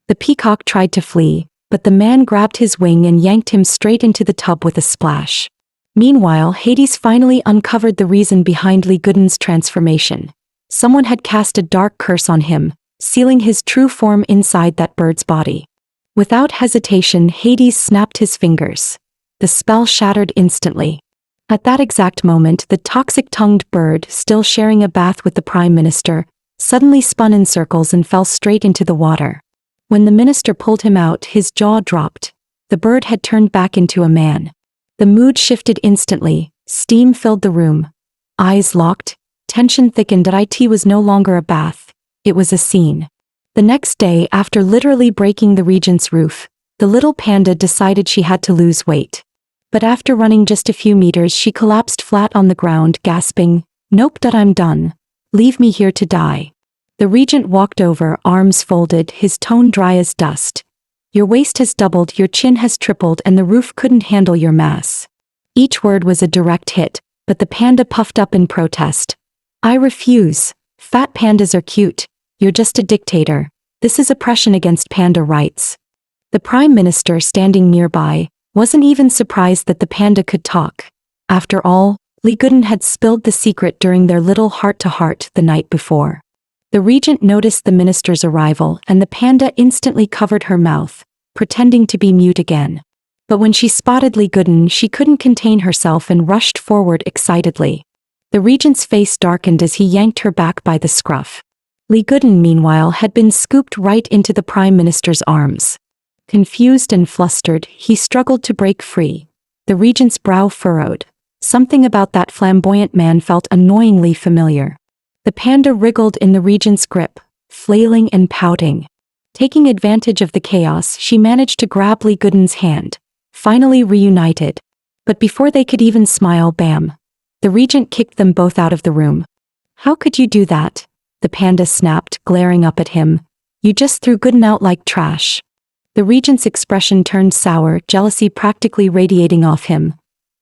The peacock tried to flee, but the man grabbed his wing and yanked him straight into the tub with a splash. Meanwhile, Hades finally uncovered the reason behind Lee Gooden's transformation. Someone had cast a dark curse on him, sealing his true form inside that bird's body. Without hesitation, Hades snapped his fingers. The spell shattered instantly. At that exact moment, the toxic-tongued bird, still sharing a bath with the prime minister, suddenly spun in circles and fell straight into the water. When the minister pulled him out, his jaw dropped. The bird had turned back into a man. The mood shifted instantly. Steam filled the room. Eyes locked. Tension thickened. It was no longer a bath. It was a scene. The next day, after literally breaking the regent's roof, the little panda decided she had to lose weight. But after running just a few meters, she collapsed flat on the ground, gasping, "Nope, I'm done. Leave me here to die." The regent walked over, arms folded, his tone dry as dust. "Your waist has doubled, your chin has tripled, and the roof couldn't handle your mass." Each word was a direct hit, but the panda puffed up in protest. "I refuse. Fat pandas are cute. You're just a dictator. This is oppression against panda rights." The prime minister, standing nearby, wasn't even surprised that the panda could talk. After all, Lee Gooden had spilled the secret during their little heart-to-heart the night before. The regent noticed the minister's arrival, and the panda instantly covered her mouth, pretending to be mute again. But when she spotted Lee Gooden, she couldn't contain herself and rushed forward excitedly. The regent's face darkened as he yanked her back by the scruff. Lee Gooden, meanwhile, had been scooped right into the prime minister's arms. Confused and flustered, he struggled to break free. The regent's brow furrowed. Something about that flamboyant man felt annoyingly familiar. The panda wriggled in the regent's grip, flailing and pouting. Taking advantage of the chaos, she managed to grab Lee Gooden's hand, finally reunited. But before they could even smile, bam! The regent kicked them both out of the room. "How could you do that?" the panda snapped, glaring up at him. "You just threw Gooden out like trash." The regent's expression turned sour, jealousy practically radiating off him.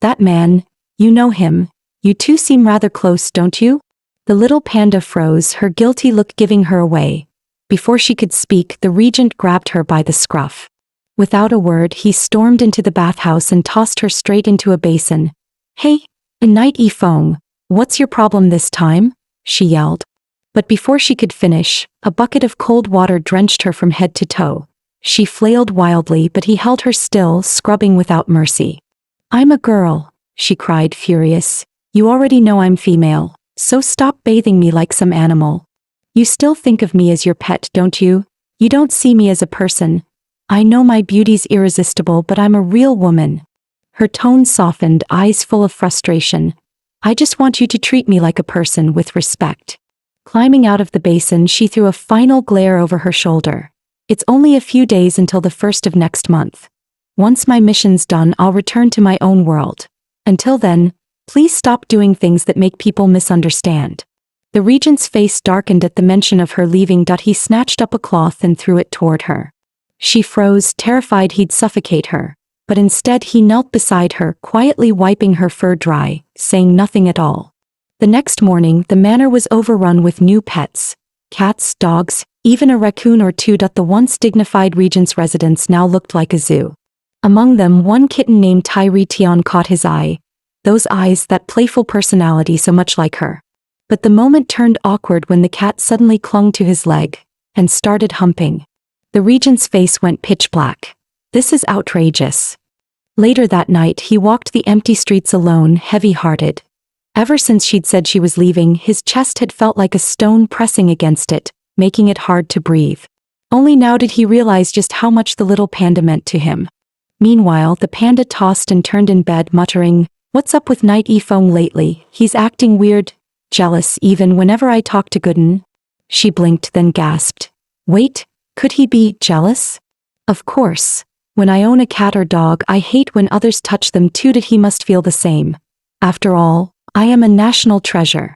"That man, you know him. You two seem rather close, don't you?" The little panda froze, her guilty look giving her away. Before she could speak, the regent grabbed her by the scruff. Without a word, he stormed into the bathhouse and tossed her straight into a basin. "Hey, Night Fong, what's your problem this time?" she yelled. But before she could finish, a bucket of cold water drenched her from head to toe. She flailed wildly, but he held her still, scrubbing without mercy. "I'm a girl," she cried, furious. "You already know I'm female. So stop bathing me like some animal. You still think of me as your pet, don't you? You don't see me as a person. I know my beauty's irresistible, but I'm a real woman." Her tone softened, eyes full of frustration. "I just want you to treat me like a person with respect." Climbing out of the basin, she threw a final glare over her shoulder. "It's only a few days until the 1st of next month. Once my mission's done, I'll return to my own world. Until then, please stop doing things that make people misunderstand." The regent's face darkened at the mention of her leaving. He snatched up a cloth and threw it toward her. She froze, terrified he'd suffocate her, but instead he knelt beside her, quietly wiping her fur dry, saying nothing at all. The next morning, the manor was overrun with new pets. Cats, dogs, even a raccoon or two. The once dignified regent's residence now looked like a zoo. Among them, one kitten named Tyree Tion caught his eye. Those eyes, that playful personality, so much like her. But the moment turned awkward when the cat suddenly clung to his leg and started humping. The regent's face went pitch black. This is outrageous. Later that night he walked the empty streets alone, heavy-hearted. Ever since she'd said she was leaving, his chest had felt like a stone pressing against it, making it hard to breathe. Only now did he realize just how much the little panda meant to him. Meanwhile, the panda tossed and turned in bed, muttering, "What's up with Night Efong lately? He's acting weird, jealous even whenever I talk to Gooden." She blinked, then gasped. Wait, could he be jealous? Of course. When I own a cat or dog, I hate when others touch them too. Did he must feel the same? After all, I am a national treasure.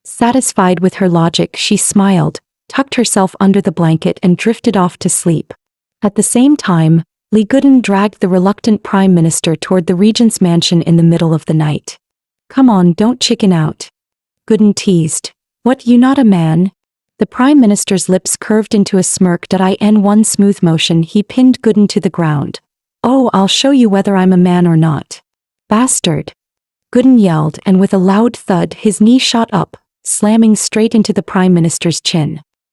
Satisfied with her logic, she smiled, tucked herself under the blanket and drifted off to sleep. At the same time, Lee Gooden dragged the reluctant prime minister toward the regent's mansion in the middle of the night. "Come on, don't chicken out." Gooden teased. "What, you not a man?" The prime minister's lips curved into a smirk. In one smooth motion he pinned Gooden to the ground. "Oh, I'll show you whether I'm a man or not." "Bastard!" Gooden yelled, and with a loud thud his knee shot up, slamming straight into the prime minister's chin.